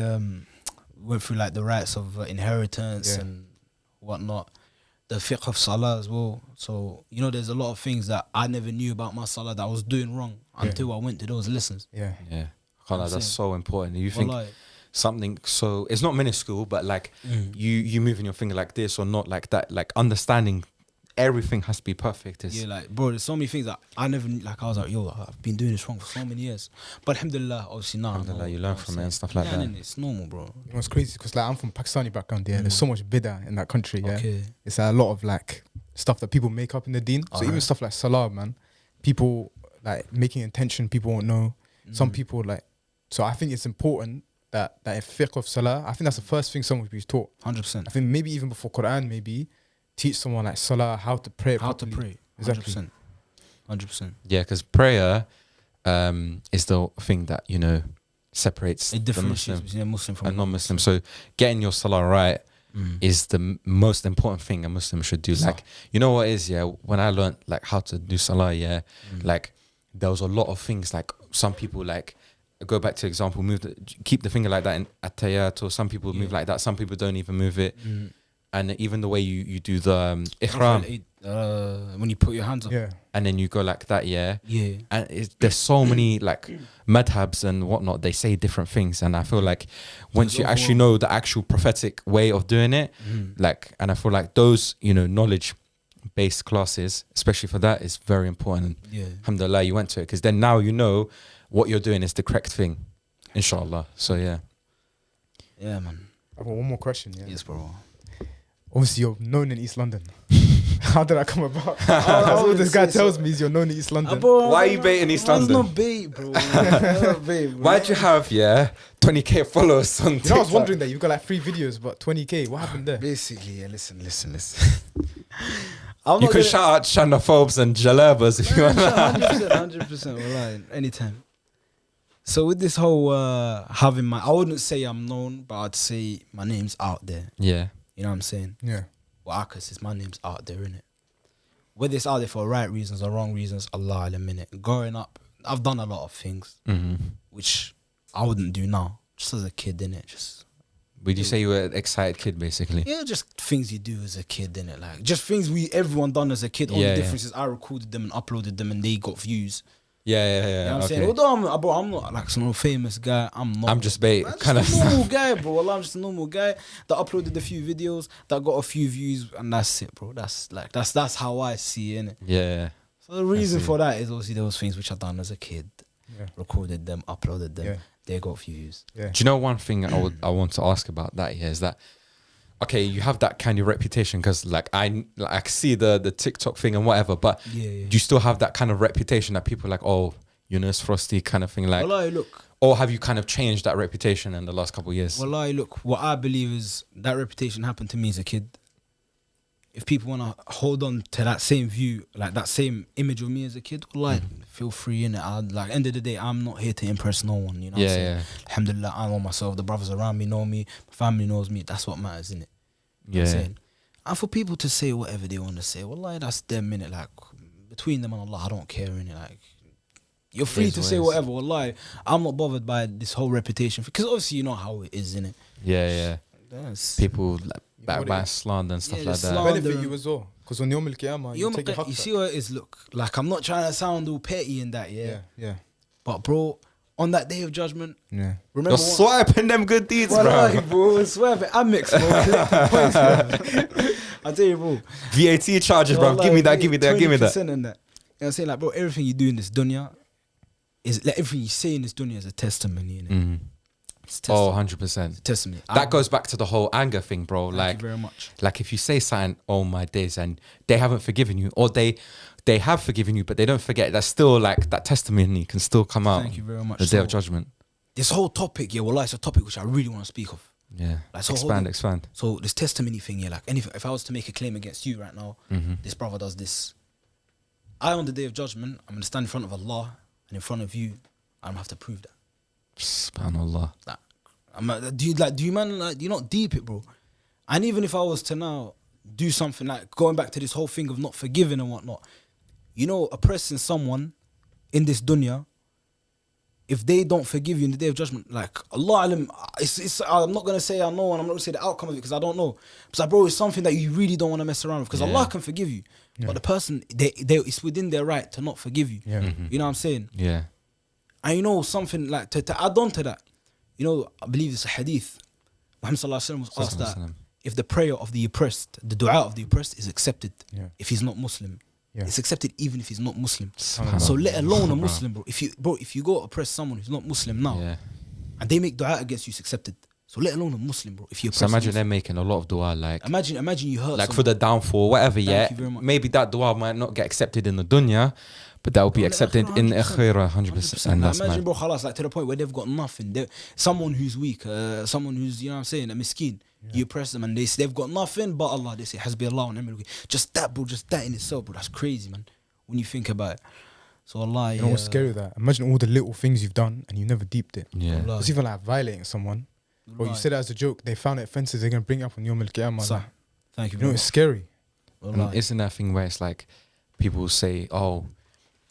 Speaker 1: went through like the rights of inheritance and whatnot, the fiqh of salah as well. So you know, there's a lot of things that I never knew about my salah that I was doing wrong until I went to those lessons.
Speaker 3: Yeah.
Speaker 2: Yeah. That's so important. You think
Speaker 1: Wallahi.
Speaker 2: something so it's not minuscule, but like you moving your finger like this or not like that, like understanding everything has to be perfect.
Speaker 1: Yeah, like bro, there's so many things that I never knew. Like I was like, yo, I've been doing this wrong for so many years. But alhamdulillah, obviously now,
Speaker 2: alhamdulillah, you learn from it and stuff like that.
Speaker 1: It's normal, bro.
Speaker 3: You know, it's crazy because like I'm from Pakistani background. Yeah, there's so much bid'ah in that country. Yeah,
Speaker 1: Okay.
Speaker 3: it's a lot of like stuff that people make up in the deen. So even stuff like salah, man, people like making intention, people won't know. Some people like. So I think it's important that in fiqh of salah, I think that's the first thing someone should be taught.
Speaker 1: 100%.
Speaker 3: I think maybe even before Quran, maybe teach someone like salah, how to pray.
Speaker 1: How
Speaker 3: properly.
Speaker 1: to pray.
Speaker 3: Exactly.
Speaker 1: 100%.
Speaker 2: Yeah, because prayer is the thing that, you know, separates
Speaker 1: It
Speaker 2: the
Speaker 1: differentiates
Speaker 2: Muslim
Speaker 1: between a Muslim from
Speaker 2: and non-Muslim. So getting your salah right is the most important thing a Muslim should do. Like, you know what is, yeah, when I learned like how to do salah, yeah, like there was a lot of things, like some people like, go back to example, keep the finger like that in attayat, or some people move like that, some people don't even move it. And even the way you do the ihram,
Speaker 1: when you put your hands up.
Speaker 3: Yeah.
Speaker 2: and then you go like that, yeah.
Speaker 1: Yeah.
Speaker 2: And there's so many like madhabs and whatnot, they say different things, and I feel like once you actually know the actual prophetic way of doing it, like, and I feel like those, you know, knowledge based classes, especially for that, is very important.
Speaker 1: Yeah.
Speaker 2: Alhamdulillah, you went to it, because then now you know what you're doing is the correct thing, inshallah. So yeah.
Speaker 1: Yeah, man.
Speaker 3: I've got one more question. Yeah.
Speaker 1: Yes, bro.
Speaker 3: Obviously, you're known in East London. How did that come about? All this guy tells me is you're known in East London.
Speaker 2: Why are you baiting East London?
Speaker 1: It's not bait, bro. It's not bait, bro.
Speaker 2: Why'd you have 20k followers on
Speaker 3: You know, I was
Speaker 2: TikTok?
Speaker 3: wondering that you've got like 3 videos, but 20k. What happened there?
Speaker 1: Basically, yeah, listen.
Speaker 2: You can shout out Cianna, thobes and jalabas if you want.
Speaker 1: 100%, wallahi, anytime. So with this whole having I wouldn't say I'm known, but I'd say my name's out there.
Speaker 2: Yeah.
Speaker 1: You know what I'm saying?
Speaker 3: Yeah.
Speaker 1: Well, because my name's out there, innit? Whether it's out there for right reasons or wrong reasons, Allah in a minute. Growing up, I've done a lot of things which I wouldn't do now, just as a kid, innit? Just
Speaker 2: Would you say you were an excited kid, basically?
Speaker 1: yeah, just things you do as a kid, innit? Like just things everyone done as a kid. Only difference is I recorded them and uploaded them, and they got views.
Speaker 2: Yeah.
Speaker 1: You know what I'm saying? Although I'm not like some famous guy. I'm
Speaker 2: just bait,
Speaker 1: I'm
Speaker 2: kind
Speaker 1: just
Speaker 2: of.
Speaker 1: a normal guy, bro. Wallah, I'm just a normal guy that uploaded a few videos that got a few views, and that's it, bro. That's how I see it, innit?
Speaker 2: Yeah.
Speaker 1: So the reason for that is obviously those things which I done as a kid.
Speaker 3: Yeah.
Speaker 1: Recorded them, uploaded them.
Speaker 3: Yeah.
Speaker 1: They got a few views.
Speaker 3: Yeah.
Speaker 2: Do you know one thing I want to ask about that here is that, okay, you have that kind of reputation because like I see the TikTok thing and whatever, but do you still have that kind of reputation that people are like, oh, you know, it's Phrostii kind of thing, like,
Speaker 1: Wallahi, look.
Speaker 2: or have you kind of changed that reputation in the last couple of years?
Speaker 1: Wallahi, look, what I believe is that reputation happened to me as a kid. If people want to hold on to that same view, like that same image of me as a kid, wallahi, feel free, innit? Like, end of the day, I'm not here to impress no one, you know what I'm saying? Alhamdulillah, I know myself, the brothers around me know me, my family knows me, that's what matters, innit? You know what I'm saying? And for people to say whatever they want to say, wallahi, that's them, innit? Like, between them and Allah, I don't care, innit? Like, you're free to say whatever, wallahi. I'm not bothered by this whole reputation, because obviously you know how it is, innit?
Speaker 2: Yeah. People by slander and stuff like that.
Speaker 3: Benefit you as well, because on Yawm al-Qiyamah, you take your haqq
Speaker 1: see what it is, look, like I'm not trying to sound all petty in that,
Speaker 3: Yeah.
Speaker 1: but bro, on that day of judgment.
Speaker 3: Yeah.
Speaker 1: Remember
Speaker 2: You're swiping them good deeds, bro.
Speaker 1: Wallahi, bro. Swear it. I'm mixed, bro. Collecting points, bro. I tell you, bro.
Speaker 2: VAT charges, bro. Give me that, give me that, give me that.
Speaker 1: 20% in that. You know what I'm saying? Like, bro, everything you do in this dunya is like everything you say in this dunya is a testimony. Innit? It's a
Speaker 2: Oh,
Speaker 1: testimony.
Speaker 2: 100%.
Speaker 1: Testimony.
Speaker 2: That goes back to the whole anger thing, bro.
Speaker 1: Thank
Speaker 2: Like,
Speaker 1: you very much.
Speaker 2: like if you say something, oh my days, and they haven't forgiven you, or they have forgiven you, but they don't forget, that's still like that testimony can still come out.
Speaker 1: Thank you very much.
Speaker 2: The day of
Speaker 1: So,
Speaker 2: judgment.
Speaker 1: this whole topic, yeah, well, it's a topic which I really want to speak of.
Speaker 2: Yeah.
Speaker 1: Like, so hold on.
Speaker 2: Expand.
Speaker 1: So this testimony thing, yeah, like anything, if I was to make a claim against you right now, this brother does this. I, on the day of judgment, I'm going to stand in front of Allah and in front of you, I'm going to have to prove that.
Speaker 2: Subhanallah.
Speaker 1: Like, do you man, like, do you not deep it, bro? And even if I was to now do something like going back to this whole thing of not forgiving and whatnot, you know, oppressing someone in this dunya, if they don't forgive you in the day of judgment, like Allah alim, I'm not gonna say I know, and I'm not gonna say the outcome of it because I don't know. But like, bro, it's something that you really don't want to mess around with because Allah can forgive you, but the person, it's within their right to not forgive you.
Speaker 3: Yeah.
Speaker 1: You know what I'm saying?
Speaker 2: Yeah.
Speaker 1: And you know something like to add on to that, you know, I believe it's a hadith. Muhammad sallallahu alaihi wasallam was asked that if the prayer of the oppressed, the dua of the oppressed is accepted, if he's not Muslim.
Speaker 3: Yeah.
Speaker 1: It's accepted even if he's not Muslim.
Speaker 2: Subhanallah.
Speaker 1: So let alone a Muslim, bro. If you go oppress someone who's not Muslim now, and they make dua against you, it's accepted. So let alone a Muslim, bro. If you
Speaker 2: So imagine they're making a lot of dua, like
Speaker 1: imagine you hurt
Speaker 2: like
Speaker 1: someone.
Speaker 2: for the downfall, whatever.
Speaker 1: Thank you very much.
Speaker 2: Maybe that dua might not get accepted in the dunya, but that will be accepted in the akhirah 100%. And that's
Speaker 1: imagine,
Speaker 2: mad.
Speaker 1: bro, khalas, like to the point where they've got nothing. Someone who's weak, someone who's, you know what I'm saying, a miskin. You oppress them and they've got nothing but Allah. They say, Hasbi Allah and Ni'mal Wakeel. Just that, bro, just that in itself, bro. That's crazy, man. When you think about it. So Allah,
Speaker 3: You know what's scary with that? Imagine all the little things you've done and you never deeped it.
Speaker 2: Yeah.
Speaker 1: Allah.
Speaker 3: It's even like violating someone. Or you said it as a joke, they found it offensive, they're going to bring it up on Yawm al-Qiyamah.
Speaker 1: Sah. Thank you
Speaker 3: You know,
Speaker 1: very
Speaker 3: it's
Speaker 1: much.
Speaker 3: scary.
Speaker 2: And isn't that thing where it's like people will say, oh,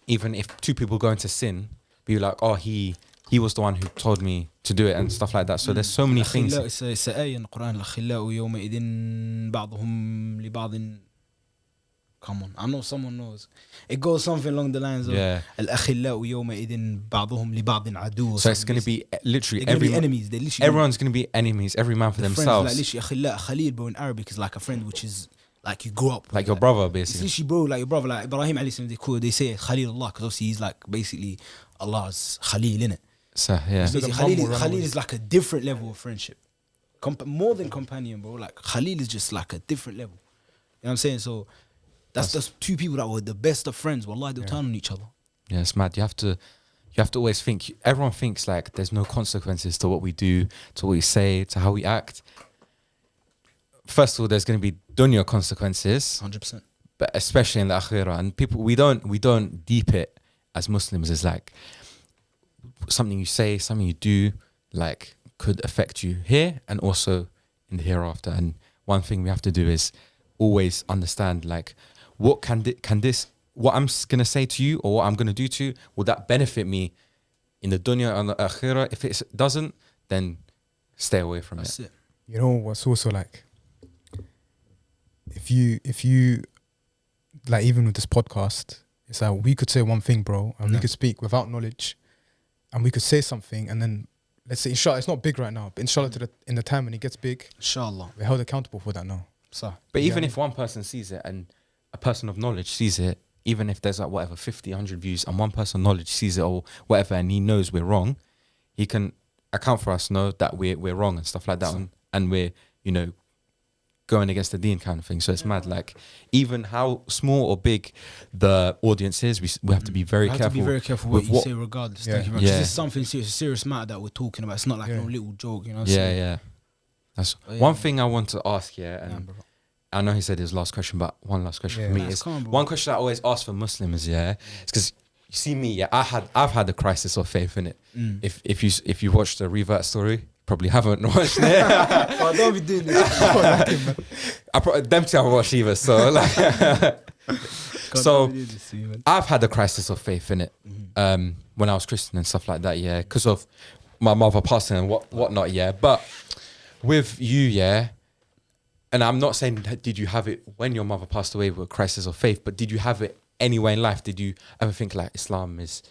Speaker 2: even if two people go into sin, be like, oh, he was the one who told me to do it and stuff like that. So there's so many things.
Speaker 1: It's a ayah in the Quran. الأخلاء يومئذ بعضهم لبعض. Come on, I know someone knows. It goes something along the lines of الأخلاء يومئذ بعضهم لبعض عدو.
Speaker 2: So it's going to be literally
Speaker 1: they're gonna be enemies. They literally
Speaker 2: everyone's going to be enemies, every man for
Speaker 1: friends,
Speaker 2: themselves.
Speaker 1: like literally أخلاء Khalil, bro, in Arabic is like a friend which is like you grew up with,
Speaker 2: like your brother,
Speaker 1: It's
Speaker 2: basically.
Speaker 1: literally, bro, like your brother, like Ibrahim alayhi salam, they say Khalil Allah because obviously he's like basically Allah's Khalil, innit?
Speaker 2: So, yeah.
Speaker 3: So the mum
Speaker 1: Khalil,
Speaker 3: will run
Speaker 1: Khalil
Speaker 3: away.
Speaker 1: is like a different level of friendship. More than companion, bro. Like Khalil is just like a different level. You know what I'm saying? So that's two people that were the best of friends. Wallahi, they'll turn on each other.
Speaker 2: Yeah, it's mad. You have to always think. Everyone thinks like there's no consequences to what we do, to what we say, to how we act. First of all, there's going to be dunya consequences,
Speaker 1: 100%.
Speaker 2: but especially in the akhirah. And people, we don't deep it as Muslims. It's like something you say, something you do, like could affect you here and also in the hereafter. And one thing we have to do is always understand like what can this what I'm gonna say to you or what I'm gonna do to you, will that benefit me in the dunya and the akhirah? If it doesn't, then stay away from
Speaker 1: That's
Speaker 2: it.
Speaker 1: it.
Speaker 3: You know what's also like, if you like, even with this podcast, it's like we could say one thing, bro, and we could speak without knowledge, and we could say something, and then let's say inshallah, it's not big right now, but inshallah in the time when it gets big,
Speaker 1: Inshallah.
Speaker 3: we're held accountable for that now.
Speaker 1: So,
Speaker 2: But even if one person sees it and a person of knowledge sees it, even if there's like whatever 50, 100 views and one person of knowledge sees it or whatever and he knows we're wrong, he can account for us, know that we're wrong and stuff like that, and we're, you know, going against the deen kind of thing. So it's mad. Like even how small or big the audience is, we have to be very careful.
Speaker 1: have to be very careful what
Speaker 2: with
Speaker 1: you say regardless. Thank you very much.
Speaker 2: Yeah.
Speaker 1: It's something serious, a serious matter that we're talking about. It's not like no little joke, you know what I'm
Speaker 2: Yeah,
Speaker 1: saying?
Speaker 2: yeah. That's
Speaker 1: Oh, yeah.
Speaker 2: one thing I want to ask here, and
Speaker 1: Yeah, bro.
Speaker 2: I know he said his last question, but one last question for me
Speaker 1: Nah,
Speaker 2: is
Speaker 1: come on, bro.
Speaker 2: one question I always ask for Muslims, it's because you see me, I've had a crisis of faith in it. If you watched the revert story, probably haven't watched it.
Speaker 1: Oh, don't be doing this.
Speaker 2: Them two haven't watched either, so like,
Speaker 1: God,
Speaker 2: so
Speaker 1: don't be doing this to me, man.
Speaker 2: I've had a crisis of faith in it when I was Christian and stuff like that, because of my mother passing and whatnot, but with you, and I'm not saying did you have it when your mother passed away with a crisis of faith, but did you have it anywhere in life? Did you ever think like Islam is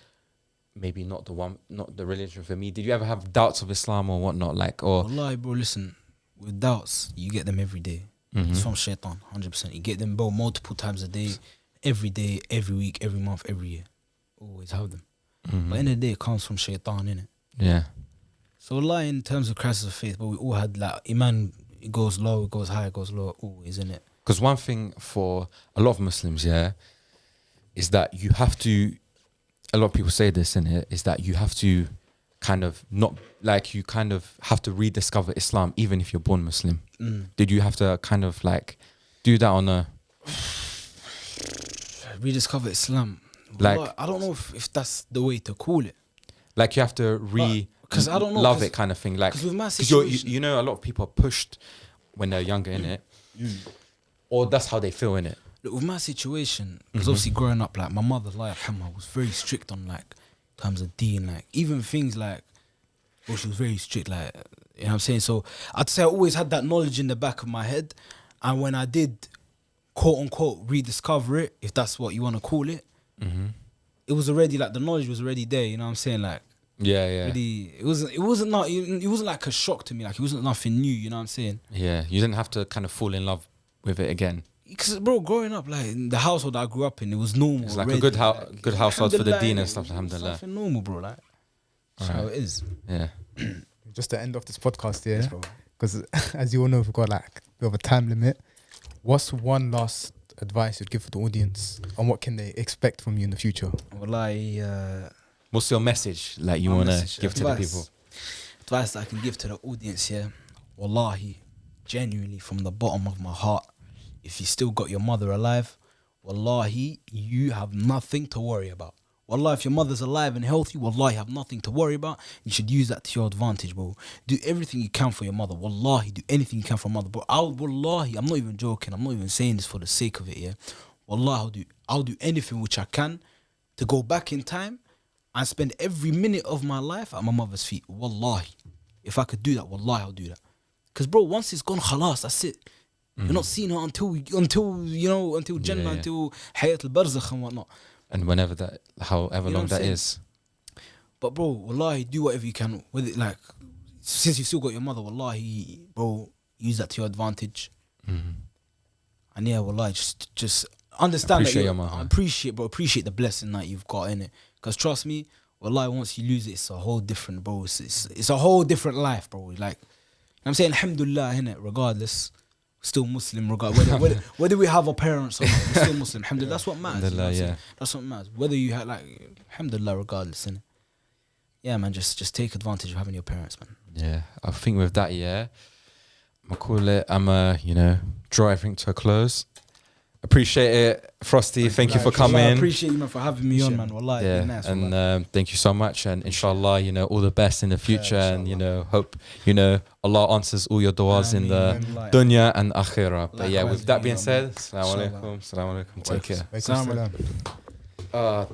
Speaker 2: maybe not the religion for me? Did you ever have doubts of Islam or whatnot? Like, or
Speaker 1: Wallahi, bro, listen, with doubts, you get them every day. It's from shaitan, 100%. You get them, bro, multiple times a day, every week, every month, every year. Always have them. But in the day, it comes from shaitan, innit?
Speaker 2: yeah,
Speaker 1: So wallahi, in terms of crisis of faith, but we all had like iman. It goes low, it goes high, it goes low, always, innit?
Speaker 2: because one thing for a lot of Muslims, yeah, is that you have to. A lot of people say this in it, is that you have to kind of not like you kind of have to rediscover Islam even if you're born Muslim. Did you have to kind of like do that on a
Speaker 1: Rediscover Islam.
Speaker 2: Like-
Speaker 1: Wallahi, I don't know if that's the way to call it.
Speaker 2: like you have to
Speaker 1: 'cause I don't know,
Speaker 2: love
Speaker 1: 'cause-
Speaker 2: it kind of thing, like
Speaker 1: 'cause with my
Speaker 2: you're,
Speaker 1: situation-
Speaker 2: you know, a lot of people are pushed when they're younger in it, or that's how they feel in it.
Speaker 1: Look, with my situation, because obviously growing up, like my mother, Allah yarhamha, was very strict on like terms of deen, like even things like, well, she was very strict, like, you know what I'm saying? So I'd say I always had that knowledge in the back of my head, and when I did, quote unquote, rediscover it, if that's what you want to call it, it was already like the knowledge was already there. You know what I'm saying? Like,
Speaker 2: Yeah.
Speaker 1: really, it wasn't like a shock to me. Like it wasn't nothing new. You know what I'm saying?
Speaker 2: Yeah, you didn't have to kind of fall in love with it again.
Speaker 1: Because bro, growing up, like in the household I grew up in, it was normal.
Speaker 2: It's like a
Speaker 1: already,
Speaker 2: good household for the
Speaker 1: alhamdulillah,
Speaker 2: deen and
Speaker 1: innit?
Speaker 2: stuff, alhamdulillah.
Speaker 1: Something normal, bro. Like that's how it is.
Speaker 2: Yeah.
Speaker 3: Just to end off this podcast, yeah,
Speaker 1: Yes, bro.
Speaker 3: because as you all know, we've got like a bit of a time limit. What's one last advice you'd give for the audience on what can they expect from you in the future?
Speaker 1: Wallahi,
Speaker 2: What's your message like you
Speaker 1: my
Speaker 2: want to
Speaker 1: message,
Speaker 2: give to the people?
Speaker 1: Advice that I can give to the audience here. Wallahi, genuinely from the bottom of my heart, if you still got your mother alive, wallahi, you have nothing to worry about. Wallahi, if your mother's alive and healthy, wallahi, you have nothing to worry about. You should use that to your advantage, bro. Do everything you can for your mother. Wallahi, do anything you can for your mother, bro. Wallahi, I'm not even joking. I'm not even saying this for the sake of it, yeah. Wallahi, I'll do anything which I can to go back in time and spend every minute of my life at my mother's feet. Wallahi. If I could do that, wallahi, I'll do that. Because, bro, once it's gone, khalas, that's it. You're not seeing her until you know, until Jannah,
Speaker 2: yeah.
Speaker 1: until Hayat al-Barzakh and whatnot.
Speaker 2: And whenever that, however
Speaker 1: You know
Speaker 2: long
Speaker 1: what I'm
Speaker 2: that
Speaker 1: saying?
Speaker 2: is.
Speaker 1: But, bro, wallahi, do whatever you can with it. Like, since you've still got your mother, wallahi, bro, use that to your advantage. And yeah, wallahi, just understand
Speaker 2: Appreciate
Speaker 1: that
Speaker 2: your mother.
Speaker 1: appreciate the blessing that you've got in it. Because trust me, wallahi, once you lose it, it's a whole different, bro. It's a whole different life, bro. Like, you know what I'm saying, alhamdulillah, innit, regardless. Still Muslim, regardless. Whether we have our parents or not, we're still Muslim. Alhamdulillah, that's what matters. You know what I'm
Speaker 2: Alhamdulillah,
Speaker 1: saying? That's what matters. Whether you have, like, alhamdulillah, regardless, innit? Yeah, man, just take advantage of having your parents, man.
Speaker 2: Yeah, I think with that, yeah, I'm call it. You know, draw everything to a close. Appreciate it, Phrostii. Thank you for
Speaker 1: Wallahi, I
Speaker 2: coming.
Speaker 1: appreciate you, man, for having me on, man. Wallahi,
Speaker 2: Yeah,
Speaker 1: it's been nice,
Speaker 2: and
Speaker 1: wallahi.
Speaker 2: thank you so much, and inshallah, you know, all the best in the future, and you know, hope you know Allah answers all your du'as in the
Speaker 1: Ameen.
Speaker 2: dunya and akhirah. But yeah,
Speaker 1: Likewise
Speaker 2: with that
Speaker 1: with
Speaker 2: being
Speaker 1: you,
Speaker 2: said,
Speaker 1: man.
Speaker 2: assalamu alaikum, assalamu alaikum, take care.
Speaker 3: Alaikum salam.